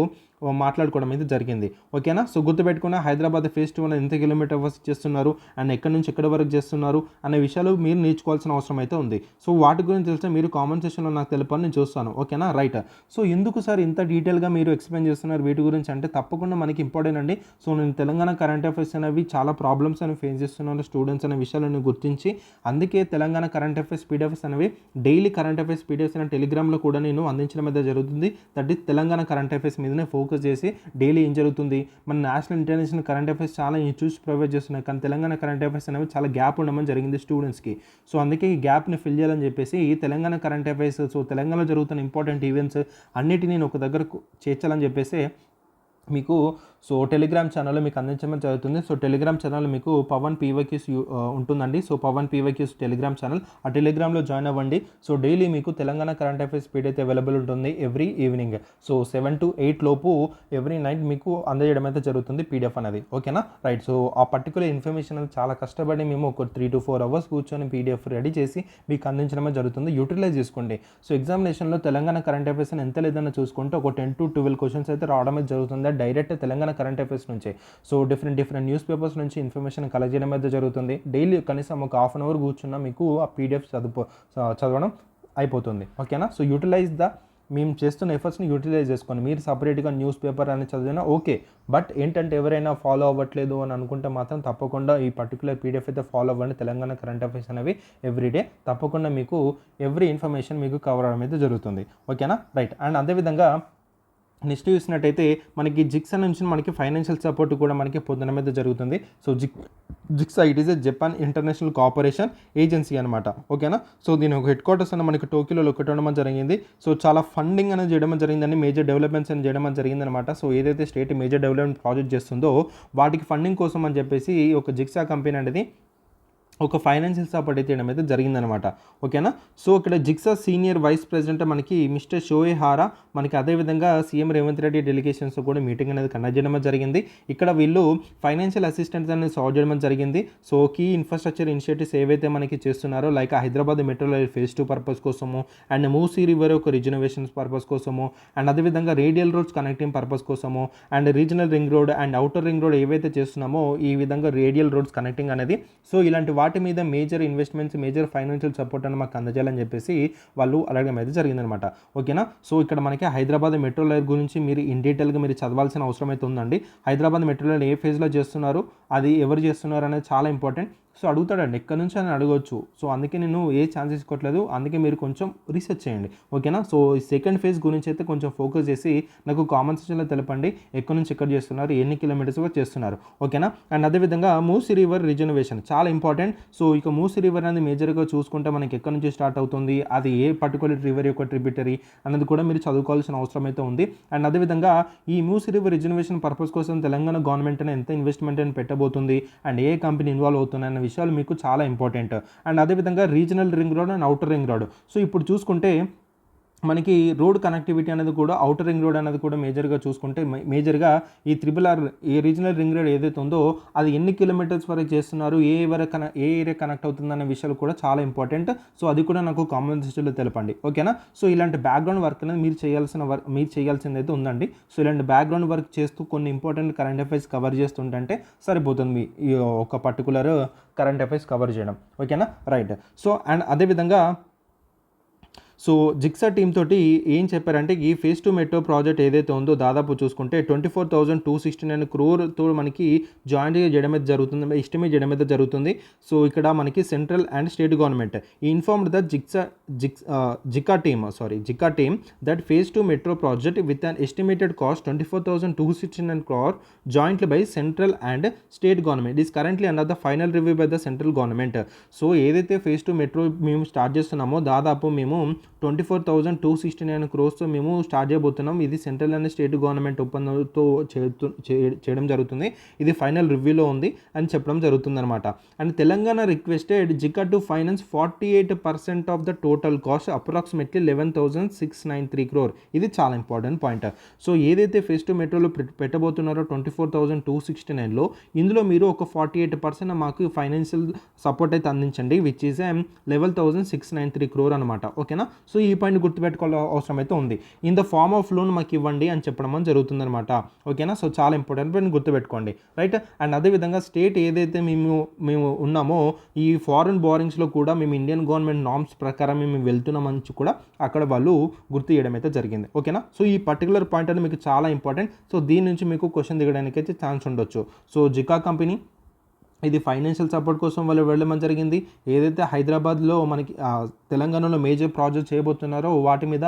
మాట్లాడుకోవడం అయితే జరిగింది. ఓకేనా. సో గుర్తుపెట్టుకున్న హైదరాబాద్ ఫేజ్ 2 ఎంత కిలోమీటర్ వర్క్ చేస్తున్నారు అండ్ ఎక్కడి నుంచి ఎక్కడి వరకు చేస్తున్నారు అనే విషయాలు మీరు నేర్చుకోవాల్సిన అవసరం అయితే ఉంది. సో వాటి గురించి తెలిస్తే మీరు కామెంట్ సెక్షన్లో నాకు తెలపని నేను చూస్తాను. ఓకేనా. రైట్. సో ఎందుకు సార్ ఇంత డీటెయిల్గా మీరు ఎక్స్ప్లెయిన్ చేస్తున్నారు వీటి గురించి అంటే తప్పకుండా మనకి ఇంపార్టెంట్ అండి. సో నేను తెలంగాణ కరెంట్ అఫైర్స్ అనేవి చాలా ప్రాబ్లమ్స్ అనేవి ఫేస్ చేస్తున్నారు స్టూడెంట్స్ అనే విషయాలను గుర్తించి అందుకే తెలంగాణ కరెంట్ అఫైర్స్ పీడిఎఫ్స్ అనేవి డైలీ కరెంట్ అఫైర్స్ పీడిఎఫ్స్ అనే టెలిగ్రామ్లో కూడా నేను అందించడం అయితే జరుగుతుంది. That is Telangana current affairs మీదనే ఫోకస్ చేసి డైలీ ఏం జరుగుతుంది, మన నేషనల్ ఇంటర్నేషనల్ కరెంట్ అఫైర్స్ చాలా ఇన్స్టిట్యూట్స్ ప్రొవైడ్ చేస్తున్నాయి. కానీ తెలంగాణ కరెంట్ అఫైర్స్ అనేవి చాలా గ్యాప్ ఉండమని జరిగింది స్టూడెంట్స్కి. సో అందుకే ఈ గ్యాప్ని ఫిల్ చేయాలని చెప్పేసి తెలంగాణ కరెంట్ అఫైర్స్, సో తెలంగాణలో జరుగుతున్న ఇంపార్టెంట్ ఈవెంట్స్ అన్నిటినీ నేను ఒక దగ్గర చేర్చాలని చెప్పేసి మీకు సో టెలిగ్రామ్ ఛానల్లో మీకు అందించడం జరుగుతుంది. సో టెలిగ్రామ్ ఛానల్ మీకు పవన్ పీవైక్యూస్ ఉంటుందండి. So Pawan PYQs Telegram channel, ఆ టెలిగ్రామ్లో జాయిన్ అవ్వండి. సో డైలీ మీకు తెలంగాణ కరెంట్ అఫైర్స్ స్పీడ్ అయితే అవైలబుల్ ఉంటుంది ఎవ్రీ ఈవినింగ్. సో 7 to 8 లోపు ఎవ్రీ నైట్ మీకు అందజేయడం అయితే జరుగుతుంది పీడిఎఫ్ అనేది. ఓకేనా. రైట్. సో ఆ పర్టికులర్ ఇన్ఫర్మేషన్ అనేది చాలా కష్టపడి మేము ఒక 3 to 4 hours కూర్చొని పీడిఎఫ్ రెడీ చేసి మీకు అందించడమే జరుగుతుంది. యూటిలైజ్ చేసుకోండి. సో ఎగ్జామినేషన్లో తెలంగాణ కరెంట్ అఫైర్స్ ఎంత లేదన్నా చూసుకుంటే ఒక 10 to 12 క్వశ్చన్స్ అయితే రావడం అయితే జరుగుతుంది డైరెక్ట్ తెలంగాణ కరెంట్ అఫైర్స్ నుంచి. సో డిఫరెంట్ న్యూస్ పేపర్స్ నుంచి ఇన్ఫర్మేషన్ కలెక్ట్ చేయడం అయితే జరుగుతుంది. డైలీ కనీసం ఒక హాఫ్ అన్ అవర్ కూర్చున్నా మీకు ఆ పీడిఎఫ్ చదవడం అయిపోతుంది. ఓకేనా. సో యూటిలైజ్ మేము చేస్తున్న ఎఫర్ట్స్ని యూటిలైజ్ చేసుకోండి. మీరు సపరేట్గా న్యూస్ పేపర్ అని చదివినా ఓకే, బట్ ఏంటంటే ఎవరైనా ఫాలో అవ్వట్లేదు అని అనుకుంటే మాత్రం తప్పకుండా ఈ పర్టికులర్ పీడిఎఫ్ అయితే ఫాలో అవ్వండి. తెలంగాణ కరెంట్ అఫైర్స్ అనేవి ఎవ్రీడే తప్పకుండా మీకు ఎవ్రీ ఇన్ఫర్మేషన్ మీకు కవర్ అవ్వడం అయితే జరుగుతుంది. ఓకేనా. రైట్. అండ్ అదేవిధంగా నెక్స్ట్ చూసినట్టయితే మనకి జిక్సా నుంచి మనకి ఫైనాన్షియల్ సపోర్ట్ కూడా మనకి పొందడం అయితే జరుగుతుంది. So jigsaw it is a Japan international cooperation agency అనమాట. ఓకేనా. సో దీని ఒక హెడ్ క్వార్టర్స్ అన్న మనకి టోక్యోలో లొకేట్ అవ్వడం జరిగింది. సో చాలా ఫండింగ్ అనేది చేయడం జరిగిందని, మేజర్ డెవలప్మెంట్స్ అని చేయడం జరిగిందనమాట. సో ఏదైతే స్టేట్ మేజర్ డెవలప్మెంట్ ప్రాజెక్ట్ చేస్తుందో వాటికి ఫండింగ్ కోసం అని చెప్పేసి ఒక జిక్సా కంపెనీ అనేది ఒక ఫైనాన్షియల్ సపోర్ట్ అయితే ఇవ్వడం అయితే జరిగిందనమాట. ఓకేనా. సో ఇక్కడ జిక్సా సీనియర్ వైస్ ప్రెసిడెంట్ మనకి మిస్టర్ షోయే హారా, మనకి అదేవిధంగా సీఎం రేవంత్ రెడ్డి డెలిగేషన్స్తో కూడా మీటింగ్ అనేది కండక్ట్ చేయడం జరిగింది. ఇక్కడ వీళ్ళు ఫైనాన్షియల్ అసిస్టెన్స్ అనేది సాల్వ్ చేయడం జరిగింది. సో కీ ఇన్ఫ్రాస్ట్రక్చర్ ఇనిషియేటివ్స్ ఏవైతే మనకి చేస్తున్నారో, like Hyderabad metro rail phase 2 purpose కోసము, అండ్ మూసీ రివర్ ఒక రిజర్వేషన్స్ పర్పస్ కోసము, అండ్ అదేవిధంగా రేడియల్ రోడ్స్ కనెక్టింగ్ పర్పస్ కోసము, and regional ring road and outer ring road ఏవైతే చేస్తున్నామో ఈ విధంగా రేడియల్ రోడ్స్ కనెక్టింగ్ అనేది. సో ఇలాంటి వాటి మీద major investments, major financial support అని మాకు అందజేయాలని చెప్పేసి వాళ్ళు అడగడం అయితే జరిగిందనమాట. ఓకేనా. సో ఇక్కడ మనకి హైదరాబాద్ మెట్రో రైల్ గురించి మీరు ఇన్ డీటెయిల్గా మీరు చదవాల్సిన అవసరం అయితే ఉందండి. హైదరాబాద్ మెట్రో రైల్ ఏ ఫేజ్లో చేస్తున్నారు, అది ఎవరు చేస్తున్నారు అనేది చాలా ఇంపార్టెంట్. సో అడుగుతాడండి, ఎక్కడి నుంచి అని అడగవచ్చు. సో అందుకే నేను ఏ ఛాన్స్ తీసుకోవట్లేదు, అందుకే మీరు కొంచెం రీసెర్చ్ చేయండి. ఓకేనా. సో ఈ సెకండ్ ఫేజ్ గురించి అయితే కొంచెం ఫోకస్ చేసి నాకు కామెంట్ సెక్షన్లో తెలపండి, ఎక్కడి నుంచి ఎక్కడ చేస్తున్నారు, ఎన్ని కిలోమీటర్స్ వరకు చేస్తున్నారు. ఓకేనా. అండ్ అదేవిధంగా మూసీ రివర్ రిజర్వేషన్ చాలా ఇంపార్టెంట్. సో ఇక మూసీ రివర్ అనేది మేజర్గా చూసుకుంటే మనకి ఎక్కడి నుంచి స్టార్ట్ అవుతుంది, అది ఏ పర్టికులర్ రివర్ యొక్క ట్రిబ్యూటరీ అన్నది కూడా మీరు చదువుకోవాల్సిన అవసరం అయితే ఉంది. అండ్ అదేవిధంగా ఈ మూసీ రివర్ రిజర్వేషన్ పర్పస్ కోసం తెలంగాణ గవర్నమెంట్ ఎంత ఇన్వెస్ట్మెంట్ అని పెట్టబోతుంది, అండ్ ఏ కంపెనీ ఇన్వాల్వ్ అవుతుంది అన్న విషయాలు మీకు చాలా ఇంపార్టెంట్. అండ్ అదేవిధంగా regional ring road and outer ring road. So ఇప్పుడు చూసుకుంటే మనకి రోడ్ కనెక్టివిటీ అనేది కూడా, అవుటర్ రింగ్ రోడ్ అనేది కూడా మేజర్గా చూసుకుంటే మేజర్గా ఈ RRR ఈ రీజనల్ రింగ్ రోడ్ ఏదైతే ఉందో అది ఎన్ని కిలోమీటర్స్ వరకు చేస్తున్నారు, ఏ ఏరియా కనెక్ట్ అవుతుందన్న విషయాలు కూడా చాలా ఇంపార్టెంట్. సో అది కూడా నాకు కామెంట్ సెక్షన్లో తెలపండి. ఓకేనా. సో ఇలాంటి బ్యాక్గ్రౌండ్ వర్క్ అనేది మీరు చేయాల్సింది అయితే ఉందండి. సో ఇలాంటి బ్యాక్గ్రౌండ్ వర్క్ చేస్తూ కొన్ని ఇంపార్టెంట్ కరెంట్ అఫైర్స్ కవర్ చేస్తుంటే సరిపోతుంది ఈ ఒక పర్టికులర్ కరెంట్ అఫైర్స్ కవర్ చేయడం. ఓకేనా. రైట్. సో అండ్ అదేవిధంగా సో జిక్సా టీమ్ తోటి ఏం చెప్పారంటే ఈ ఫేజ్ 2 మెట్రో ప్రాజెక్ట్ ఏదైతే ఉందో దాదాపు చూసుకుంటే 24,269 క్రోర్తో మనకి జాయింట్గా చేయడం అయితే జరుగుతుంది, ఎస్టిమేట్ చేయడం అయితే జరుగుతుంది. సో ఇక్కడ మనకి central and state government informed the Zika team that phase 2 metro project with an estimated cost 24,269 crore jointly by central and state government is currently under the final review by the central government. So ఏదైతే phase 2 metro మేము start చేస్తున్నామో దాదాపు మేము 24,269 crores మేము start చేయబోతున్నాం. ఇది central and state government ఒప్పందంతో చేయడం జరుగుతుంది. ఇది ఫైనల్ రివ్యూలో ఉంది అని చెప్పడం జరుగుతుంది అనమాట. And Telangana requested Zika to finance 48% of the total cost approximately 11,693 crore. ఇది చాలా ఇంపార్టెంట్ పాయింట్. సో ఏదైతే ఫేజ్ 2 మెట్రోలో పెట్టబోతున్నారో 24,269లో ఇందులో మీరు ఒక 48% మాకు ఫైనాన్షియల్ సపోర్ట్ అయితే అందించండి, విచ్ ఈజ్ 11,693 crore అనమాట. ఓకేనా. సో ఈ పాయింట్ గుర్తుపెట్టుకోవాల్సిన అవసరం అయితే ఉంది. In the form of loan మాకు ఇవ్వండి అని చెప్పడం అని జరుగుతుందన్నమాట. ఓకేనా. సో చాలా ఇంపార్టెంట్ పాయింట్ గుర్తుపెట్టుకోండి. రైట్. అండ్ అదేవిధంగా స్టేట్ ఏదైతే మేము ఉన్నామో ఈ ఫారెన్ బారింగ్స్లో కూడా మేము ఇండియన్ గవర్నమెంట్ నార్మ్స్ ప్రకారం మేము వెళ్తున్నామని కూడా అక్కడ వాళ్ళు గుర్తు చేయడం అయితే జరిగింది. ఓకేనా. సో ఈ పర్టికులర్ పాయింట్ అనేది మీకు చాలా ఇంపార్టెంట్. సో దీని నుంచి మీకు క్వశ్చన్ దిగడానికి అయితే ఛాన్స్ ఉండొచ్చు. సో జికా కంపెనీ ఇది ఫైనాన్షియల్ సపోర్ట్ కోసం వాళ్ళు వెళ్ళడం జరిగింది. ఏదైతే హైదరాబాద్లో మనకి తెలంగాణలో మేజర్ ప్రాజెక్ట్ చేయబోతున్నారో వాటి మీద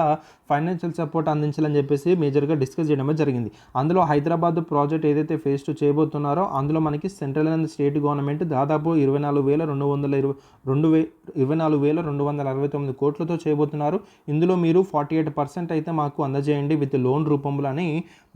ఫైనాన్షియల్ సపోర్ట్ అందించాలని చెప్పేసి మేజర్గా డిస్కస్ చేయడమే జరిగింది. అందులో హైదరాబాద్ ప్రాజెక్ట్ ఏదైతే ఫేజ్ 2 చేయబోతున్నారో అందులో మనకి సెంట్రల్ అండ్ స్టేట్ గవర్నమెంట్ దాదాపు 24,269 కోట్లతో చేయబోతున్నారు. ఇందులో మీరు 48% అయితే మాకు అందజేయండి విత్ లోన్ రూపంలో అని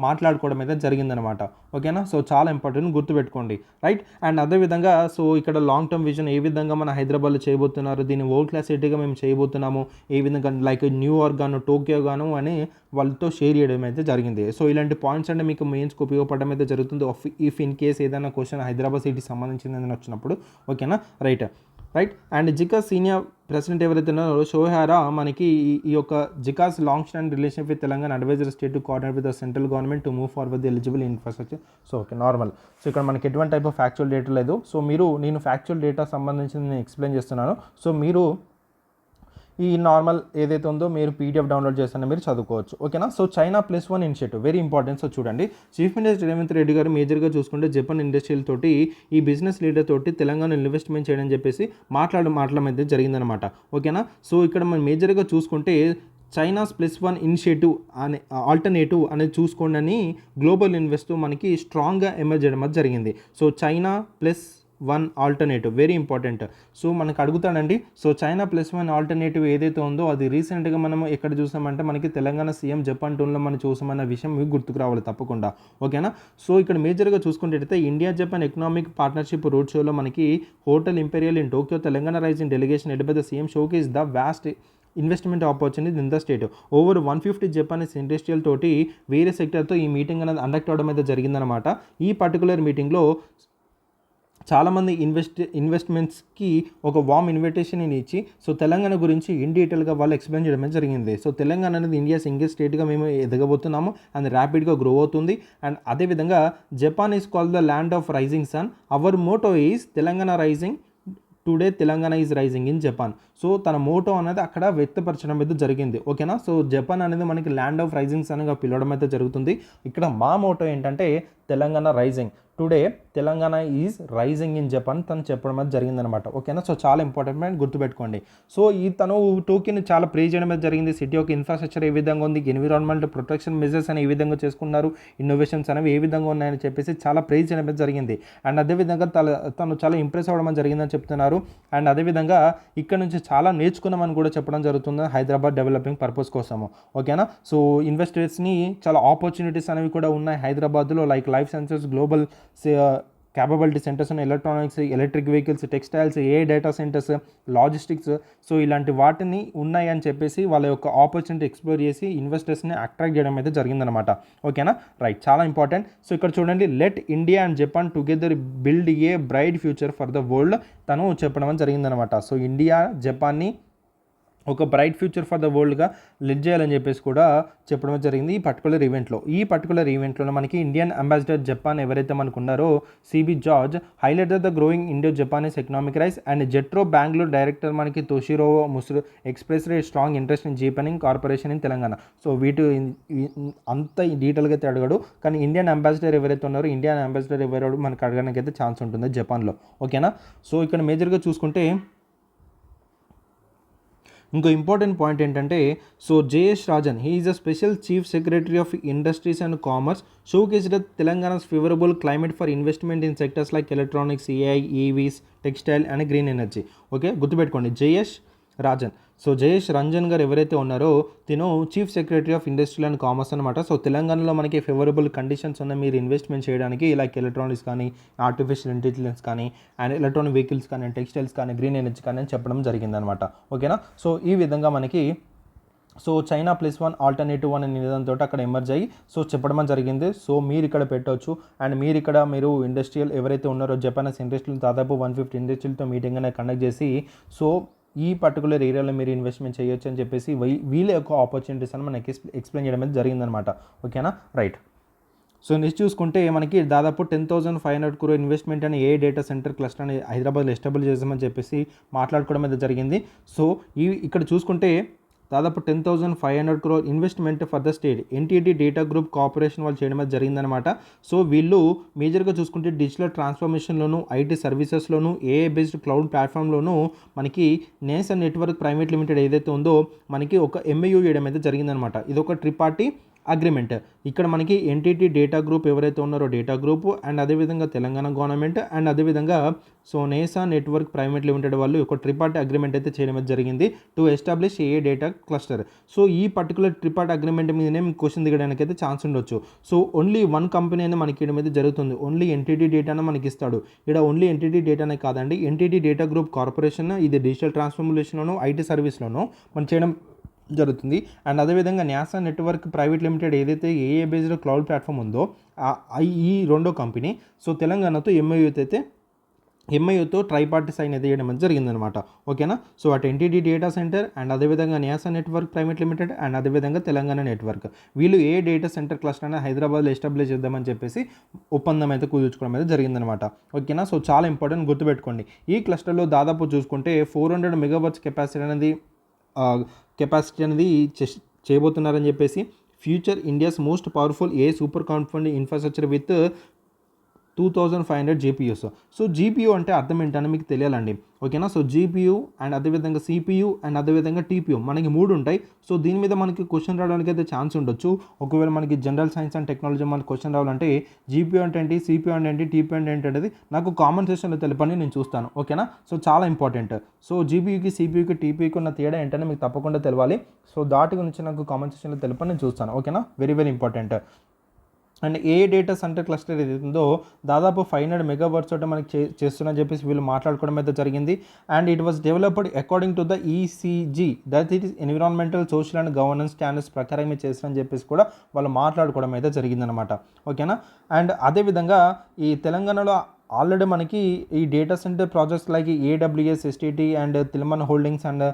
మాట్లాడుకోవడం అయితే జరిగిందనమాట. ఓకేనా. సో చాలా ఇంపార్టెంట్ గుర్తుపెట్టుకోండి. రైట్. అండ్ అదేవిధంగా సో ఇక్కడ లాంగ్ టర్మ్ విజన్ ఏ విధంగా మన హైదరాబాద్లో చేయబోతున్నారు, దీన్ని వరల్డ్ క్లాస్ సిటీగా మేము చేయబోతున్నాము, ఏ విధంగా లైక్ న్యూయార్క్ గాను టోక్యో గాను అని వాళ్ళతో షేర్ చేయడం అయితే జరిగింది. సో ఇలాంటి పాయింట్స్ అంటే మీకు మెయిన్స్కి ఉపయోగపడడం అయితే జరుగుతుంది ఇఫ్ ఇన్ కేస్ ఏదైనా క్వశ్చన్ హైదరాబాద్ సిటీకి సంబంధించింది ఏదైనా వచ్చినప్పుడు. ఓకేనా. Right. And JICA senior president ఎవరైతే ఉన్నారో షోహారా మనకి ఈ యొక్క JICA's long stand relation with Telangana adviser state to coordinate with the central government to move forward the eligible infrastructure. So okay normal. So ఇక్కడ మనకి ఎటువంటి టైప్ ఆఫ్ ఫ్యాక్చువల్ డేటా లేదు. So నేను ఫ్యాక్చువల్ డేటా సంబంధించి నేను ఎక్స్ప్లెయిన్ చేస్తున్నాను. So మీరు ఈ నార్మల్ ఏదైతే ఉందో మీరు PDF డౌన్లోడ్ చేస్తానో మీరు చదువుకోవచ్చు. ఓకేనా. So China +1 initiative very important. So చూడండి, చీఫ్ మినిస్టర్ రేవంత్ రెడ్డి గారు మేజర్గా చూసుకుంటే జపాన్ ఇండస్ట్రియల్ తోటి ఈ బిజినెస్ లీడర్ తోటి తెలంగాణ ఇన్వెస్ట్మెంట్ చేయడం చెప్పేసి మాట్లాడడం అయితే జరిగిందనమాట. ఓకేనా. సో ఇక్కడ మనం మేజర్గా చూసుకుంటే China's +1 ఇనిషియేటివ్ అనే ఆల్టర్నేటివ్ అనేది చూసుకోండి అని గ్లోబల్ ఇన్వెస్ట్ మనకి స్ట్రాంగ్గా ఎమర్జ్ చేయడం జరిగింది. So China one alternative very important. So మనకు అడుగుతాడండి. So China plus one alternative ఏదైతే ఉందో అది రీసెంట్గా మనం ఎక్కడ చూసామంటే మనకి తెలంగాణ సీఎం జపాన్ టూర్లో మనం చూసామన్న విషయం మీకు గుర్తుకు రావాలి తప్పకుండా. ఓకేనా. సో ఇక్కడ మేజర్గా చూసుకుంటే India Japan economic partnership road షోలో మనకి hotel imperial in Tokyo Telangana rising delegation led by the CM showcase the vast investment opportunity in the state. Over 150 Japanese industrial తోటి వేరే సెక్టర్తో ఈ మీటింగ్ అనేది కండక్ట్ అవ్వడం అయితే జరిగిందనమాట. ఈ పర్టికులర్ మీటింగ్లో చాలామంది ఇన్వెస్ట్మెంట్స్కి ఒక వామ్ ఇన్విటేషన్ ఇచ్చి సో తెలంగాణ గురించి ఇన్ డీటెయిల్గా వాళ్ళు ఎక్స్ప్లెయిన్ చేయడమే జరిగింది. సో తెలంగాణ అనేది ఇండియా సింగిల్ స్టేట్గా మేము ఎదగబోతున్నాము అండ్ ర్యాపిడ్గా గ్రో అవుతుంది. అండ్ అదేవిధంగా Japan is called the land of rising sun, our motto is Telangana rising today Telangana is rising in Japan. So తన మోటో అనేది అక్కడ వ్యక్తపరచడం అయితే జరిగింది. ఓకేనా. సో జపాన్ అనేది మనకి ల్యాండ్ ఆఫ్ రైజింగ్స్ అనగా పిలవడం అయితే జరుగుతుంది. ఇక్కడ మా మోటో ఏంటంటే Telangana rising today Telangana is rising in Japan తను చెప్పడం అయితే జరిగిందనమాట. ఓకేనా. సో చాలా ఇంపార్టెంట్ పాయింట్ గుర్తుపెట్టుకోండి. సో తను టోక్యోని చాలా ప్రేజ్ చేయడం అయితే జరిగింది. సిటీ యొక్క ఇన్ఫ్రాస్ట్రక్చర్ ఏ విధంగా ఉంది, ఎన్విరాన్మెంట్ ప్రొటెక్షన్ మెజర్స్ అని ఏ విధంగా చేసుకున్నారు, ఇన్నోవేషన్స్ అనేవి ఏ విధంగా ఉన్నాయని చెప్పేసి చాలా ప్రేజ్ చేయడం అయితే జరిగింది. అండ్ అదేవిధంగా తను చాలా ఇంప్రెస్ అవ్వడం జరిగిందని చెప్తున్నారు. అండ్ అదేవిధంగా ఇక్కడ నుంచి చాలా నేర్చుకున్నామని కూడా చెప్పడం జరుగుతుంది హైదరాబాద్ డెవలపింగ్ పర్పస్ కోసము. ఓకేనా. సో ఇన్వెస్టర్స్ని చాలా ఆపర్చునిటీస్ అనేవి కూడా ఉన్నాయి హైదరాబాద్లో, like life sciences, global capability centres, electronics, electric vehicles, textiles, a data centres, logistics. So ఇలాంటి వాటిని ఉన్నాయి అని చెప్పేసి వాళ్ళ యొక్క ఆపర్చునిటీ ఎక్స్ప్లోర్ చేసి ఇన్వెస్టర్స్ని అట్రాక్ట్ చేయడం అయితే జరిగిందనమాట. ఓకేనా. రైట్. చాలా ఇంపార్టెంట్. సో ఇక్కడ చూడండి, let India and Japan together build a bright future for the world తను చెప్పడం జరిగిందనమాట. సో ఇండియా జపాన్ని ఒక బ్రైట్ ఫ్యూచర్ ఫర్ ద వరల్డ్గా లీడ్ చేయాలని చెప్పేసి కూడా చెప్పడం జరిగింది ఈ పర్టికులర్ ఈవెంట్లో మనకి ఇండియన్ అంబాసిడర్ జపాన్ ఎవరైతే మనకు ఉన్నారో Sibi George highlight the growing Indo Japanese economic rise and JETRO Bengaluru director మనకి తోషిరో ముస్రు express strong interest in Japanese corporation in Telangana. So వీటి అంత డీటెయిల్గా అయితే అడగడు, కానీ ఇండియన్ అంబాసిడర్ ఎవరైతే ఉన్నారో ఇండియన్ అంబాసిడర్ ఎవరో మనకు అడగడానికి అయితే ఛాన్స్ ఉంటుంది జపాన్లో. ఓకేనా. సో ఇక్కడ మేజర్గా చూసుకుంటే ఇంకో ఇంపార్టెంట్ పాయింట్ ఏంటంటే so JS Rajan he is a special chief secretary of industries and commerce showcased Telangana's favourable climate for investment in sectors like electronics, AI, EVs, textile and green energy. Okay, గుర్తుపెట్టుకోండి JS Rajan. So Jayesh Ranjan garu ఎవరైతే ఉన్నారో తిను chief secretary of industrial and commerce అనమాట. So తెలంగాణలో మనకి favourable conditions ఉన్నాయి మీరు investment చేయడానికి, లైక్ ఎలక్ట్రానిక్స్ కానీ, ఆర్టిఫిషియల్ ఇంటెలిజెన్స్ కానీ, అండ్ ఎలక్ట్రానిక్ వెహికల్స్ కానీ, టెక్స్టైల్స్ కానీ, గ్రీన్ ఎనర్జీ కానీ అని చెప్పడం జరిగిందనమాట. ఓకేనా. సో ఈ విధంగా మనకి so China plus one alternative అనే నినాదంతో అక్కడ ఎమర్జ్ అయ్యి సో చెప్పడం జరిగింది. సో మీరు ఇక్కడ పెట్టవచ్చు అండ్ మీరు ఇండస్ట్రియల్ ఎవరైతే ఉన్నారో జపానీస్ ఇండస్ట్రియల్ దాదాపు 150 ఇండస్ట్రియల్తో మీటింగ్ అనేది కండక్ట్ చేసి సో ఈ పర్టికులర్ ఏరియాలో మీరు ఇన్వెస్ట్మెంట్ చేయొచ్చు అని చెప్పేసి వీళ్ళ యొక్క ఆపర్చునిటీస్ అని మనకి ఎక్స్ప్లెయిన్ చేయడం జరిగిందనమాట. ఓకేనా. రైట్. సో నెక్స్ట్ చూసుకుంటే మనకి దాదాపు 10,500 crore ఇన్వెస్ట్మెంట్ అని ఏ డేటా సెంటర్ క్లస్టర్ అని హైదరాబాద్లో ఎస్టాబ్లిష్ చేసామని చెప్పేసి మాట్లాడుకోవడం అయితే జరిగింది. సో ఇక్కడ చూసుకుంటే దాదాపు 10,500 crore investment for the state NTT data group corporation వాళ్ళు చేయడం అయితే జరిగిందనమాట. సో వీళ్ళు మేజర్గా చూసుకుంటే డిజిటల్ ట్రాన్స్ఫర్మేషన్లోను, ఐటీ సర్వీసెస్లోను, ఏఐ బేస్డ్ క్లౌడ్ ప్లాట్ఫామ్లోను మనకి నేషన్ నెట్వర్క్ ప్రైవేట్ లిమిటెడ్ ఏదైతే ఉందో మనకి ఒక ఎంఏయూ చేయడం అయితే జరిగిందనమాట. ఇది ఒక ట్రిపార్టీ అగ్రిమెంట్. ఇక్కడ మనకి ఎన్టీటీ డేటా గ్రూప్ ఎవరైతే ఉన్నారో డేటా గ్రూప్ అండ్ అదేవిధంగా తెలంగాణ గవర్నమెంట్ అండ్ అదేవిధంగా సో నేసా నెట్వర్క్ ప్రైవేట్ లిమిటెడ్ వాళ్ళు ఒక ట్రిపార్టీ అగ్రిమెంట్ అయితే చేయడం జరిగింది to establish A data cluster. So ఈ పర్టికులర్ ట్రిపార్టీ అగ్రిమెంట్ మీదనే మీకు క్వశ్చన్ దిగడానికి అయితే ఛాన్స్ ఉండొచ్చు. సో ఓన్లీ వన్ కంపెనీ అనేది మనకి ఇక్కడ మీద జరుగుతుంది, ఓన్లీ ఎన్టీటీ డేటాను మనకి ఇస్తాడు. ఇక్కడ ఓన్లీ ఎన్టీటీ డేటానే కాదండి, ఎన్టీటీ డేటా గ్రూప్ కార్పొరేషన్ ఇది డిజిటల్ ట్రాన్స్ఫర్మేషన్లోను, ఐటీ సర్వీస్లోను మనం చేయడం జరుగుతుంది. అండ్ అదేవిధంగా నాసా నెట్వర్క్ ప్రైవేట్ లిమిటెడ్ ఏదైతే ఏఏ బేస్డ్ క్లౌడ్ ప్లాట్ఫామ్ ఉందో ఈ రెండో కంపెనీ సో తెలంగాణతో ఎంఐయూతో ట్రైపార్టీ సైన్ అయితే చేయడం జరిగిందనమాట. ఓకేనా. సో అటు ఎన్టీటీ డేటా సెంటర్ అండ్ అదేవిధంగా NASA network private limited and అదేవిధంగా తెలంగాణ నెట్వర్క్ వీళ్ళు ఏ డేటా సెంటర్ క్లస్టర్ అనేది హైదరాబాద్లో ఎస్టాబ్లిష్ చేద్దామని చెప్పేసి ఒప్పందం అయితే కుదుర్చుకోవడం అయితే జరిగిందనమాట. ఓకేనా. సో చాలా ఇంపార్టెంట్ గుర్తుపెట్టుకోండి. ఈ క్లస్టర్లో దాదాపు చూసుకుంటే 400 MW కెపాసిటీ అనేది చేయబోతున్నారని చెప్పేసి future India's most powerful A super confident infrastructure with 2500 GPUs. So GPU అంటే అర్థం ఏంటని మీకు తెలియాలండి, ఓకేనా. సో జీపీయూ అండ్ అదేవిధంగా సిపియూ అండ్ అదేవిధంగా టీపీయూ మనకి 3 ఉంటాయి. సో దీని మీద మనకి క్వశ్చన్ రావడానికి అయితే ఛాన్స్ ఉండొచ్చు. ఒకవేళ మనకి జనరల్ సైన్స్ అండ్ టెక్నాలజీ మనకి క్వశ్చన్ రావాలంటే జీపీయూ అంటే ఏంటి, సిపియూ అంటే ఏంటి, టీపీయూ అంటే ఏంటి అనేది నాకు కామెంట్ సెక్షన్లో తెలపండి, నేను చూస్తాను, ఓకేనా. సో చాలా ఇంపార్టెంట్. సో జీపీయూకి, సిపియూకి, టీపీయూకి ఉన్న తేడా ఏంటంటే మీకు తప్పకుండా తెలవాలి. సో దాటి గురించి నాకు కామెంట్ సెక్షన్లో తెలపండి, నేను చూస్తాను, ఓకేనా. Very very important. And A data centre cluster ఏదైతుందో దాదాపు 500 మెగావాట్స్ తోటి మనకి చేస్తున్నా చెప్పేసి వీళ్ళు మాట్లాడుకోవడం అయితే జరిగింది. And it was developed according to the ECG, that it is environmental, social and governance standards ప్రకారమే చేస్తారని చెప్పేసి కూడా వాళ్ళు మాట్లాడుకోవడం అయితే జరిగిందనమాట, ఓకేనా. అండ్ అదేవిధంగా ఈ తెలంగాణలో ఆల్రెడీ మనకి ఈ data centre projects like AWS, STT and Tillman holdings and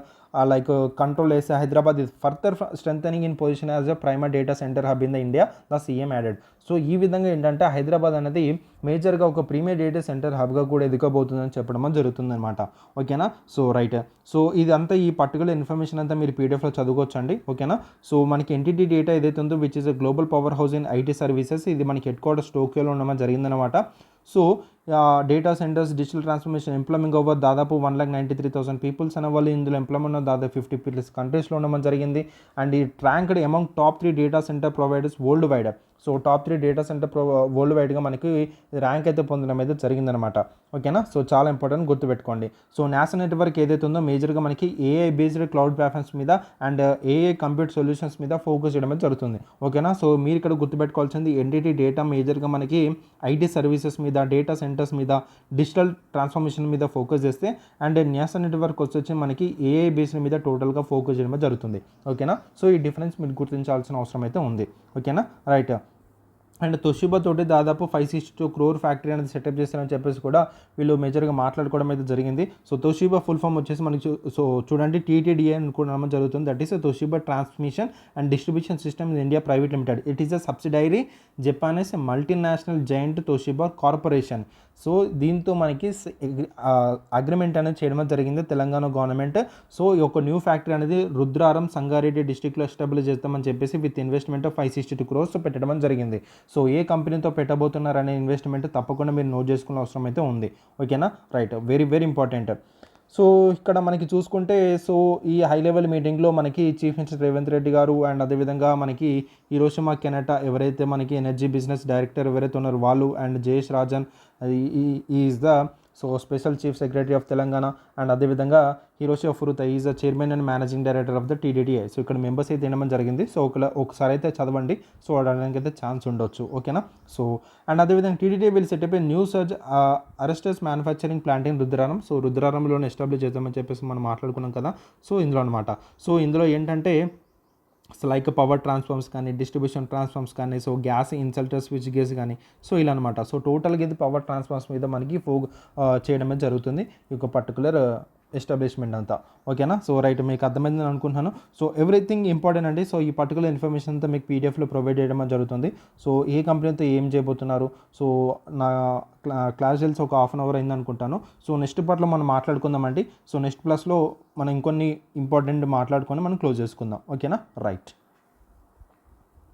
like control as Hyderabad is further strengthening in position as a primary data center hub in the India, the CM added. So ఈ విధంగా ఏంటంటే హైదరాబాద్ అనేది మేజర్గా ఒక premier data centre హబ్గా కూడా ఎదుకోబోతుందని చెప్పడం జరుగుతుందన్నమాట, ఓకేనా. So right. సో ఇదంతా ఈ పర్టికులర్ ఇన్ఫర్మేషన్ అంతా మీరు పీడిఎఫ్లో చదువుకోవచ్చండి, ఓకేనా. సో మనకి ఎన్టీటీ డేటా ఏదైతే ఉందో which is a global power house in IT services, ఇది మనకి హెడ్ క్వార్టర్స్ టోక్యోలో ఉండడం జరిగిందనమాట. So data centres digital transformation employing over దాదాపు 193,000 పీపుల్స్ అనే వాళ్ళు ఇందులో ఎంప్లాయ్మెంట్ దాదాపు 50+ కంట్రీస్లో ఉండడం జరిగింది. అండ్ ఈ ranked among top 3 data centre providers world wide. So top 3 data centre world వైడ్గా మనకి ర్యాంక్ అయితే పొందడం అయితే జరిగిందనమాట, ఓకేనా. సో చాలా ఇంపార్టెంట్, గుర్తుపెట్టుకోండి. సో నాసా నెట్వర్క్ ఏదైతే ఉందో మేజర్గా మనకి ఏఐ బేస్డ్ క్లౌడ్ ప్లాట్ఫామ్స్ మీద అండ్ ఏఐ కంప్యూటర్ సొల్యూషన్స్ మీద ఫోకస్ చేయడం అయితే జరుగుతుంది, ఓకేనా. సో మీరు ఇక్కడ గుర్తుపెట్టుకోవాల్సింది ఎన్టీటీ డేటా మేజర్గా మనకి ఐటీ సర్వీసెస్ మీద, డేటా సెంటర్స్ మీద, డిజిటల్ ట్రాన్స్ఫర్మేషన్ మీద ఫోకస్ చేస్తే, అండ్ నాసా నెట్వర్క్ వచ్చి మనకి ఏఐ బేస్డ్ మీద టోటల్గా ఫోకస్ చేయడం జరుగుతుంది, ఓకేనా. సో ఈ డిఫరెన్స్ మీరు గుర్తించాల్సిన అవసరం అయితే ఉంది, ఓకేనా. రైట్. అండ్ తొషిబా తోటి దాదాపు 562 crore ఫ్యాక్టరీ అనేది సెటప్ చేస్తారని చెప్పేసి కూడా వీళ్ళు మేజర్గా మాట్లాడుకోవడం అయితే జరిగింది. సో తొషిబా ఫుల్ ఫామ్ వచ్చేసి మనకి సో చూడండి టీటీడీఏ అనుకోవడం జరుగుతుంది, that is Toshiba transmission and distribution system in India private limited. It is a subsidiary Japanese multinational giant Toshiba corporation. So దీంతో మనకి అగ్రిమెంట్ అనేది చేయడం జరిగింది తెలంగాణ గవర్నమెంట్. సో ఈ యొక్క న్యూ ఫ్యాక్టరీ అనేది రుద్రారం, సంగారెడ్డి డిస్టిక్లో ఎస్టాబ్లిష్ చేస్తామని చెప్పేసి విత్ ఇన్వెస్ట్మెంట్ ఆఫ్ 562 crores పెట్టడం జరిగింది. సో ఏ కంపెనీతో పెట్టబోతున్నారనే ఇన్వెస్ట్మెంట్ తప్పకుండా మీరు నోట్ చేసుకునే అవసరం అయితే ఉంది, ఓకేనా. Right. Very very important. So ఇక్కడ మనకి చూసుకుంటే సో ఈ హై లెవెల్ మీటింగ్లో మనకి చీఫ్ మినిస్టర్ రేవంత్ రెడ్డి గారు అండ్ అదేవిధంగా మనకి హిరోషిమా కెనటా ఎవరైతే మనకి ఎనర్జీ బిజినెస్ డైరెక్టర్ ఎవరైతే ఉన్నారో వాళ్ళు, and Jayesh Rajan is the so special chief secretary of Telangana, and అదేవిధంగా Hiroshi Furuta is the chairman and managing director of the TDDA. So ఇక్కడ మెంబర్స్ అయితే తినడం జరిగింది. సో ఒకసారి అయితే చదవండి, సో అడగడానికి అయితే ఛాన్స్ ఉండొచ్చు, ఓకేనా. సో అండ్ అదేవిధంగా TDDA will setup a new surge arresters manufacturing plant in Rudraram. So రుద్రారంలోనే ఎస్టాబ్లిష్ చేద్దామని చెప్పేసి మనం మాట్లాడుకున్నాం కదా. సో ఇందులో అనమాట. సో ఇందులో ఏంటంటే లైక్ పవర్ ట్రాన్స్ఫార్మర్స్ కానీ, డిస్ట్రిబ్యూషన్ ట్రాన్స్ఫార్మర్స్ కానీ, సో గ్యాస్ ఇన్సల్టర్ స్విచ్ గేస్ కానీ, సో ఇలా అనమాట. సో టోటల్గా ఇది పవర్ ట్రాన్స్ఫార్మర్స్ మీద మనకి చేయడమే జరుగుతుంది ఈ యొక్క పర్టికులర్ ఎస్టాబ్లిష్మెంట్ అంతా, ఓకేనా. సో రైట్, మీకు అర్థమైందని అనుకుంటున్నాను. సో ఎవ్రీథింగ్ ఇంపార్టెంట్ అండి. సో ఈ పర్టికులర్ ఇన్ఫర్మేషన్ అంతా మీకు పీడిఎఫ్లో ప్రొవైడ్ చేయడం జరుగుతుంది. సో ఏ కంపెనీతో ఏం చేయబోతున్నారు, సో నా క్లాస్ డీటెయిల్స్ ఒక 1/2 hour అయింది అనుకుంటాను. సో నెక్స్ట్ పార్ట్లో మనం మాట్లాడుకుందామండి. సో నెక్స్ట్ క్లాస్లో మనం ఇంకొన్ని ఇంపార్టెంట్ మాట్లాడుకొని మనం క్లోజ్ చేసుకుందాం, ఓకేనా. రైట్.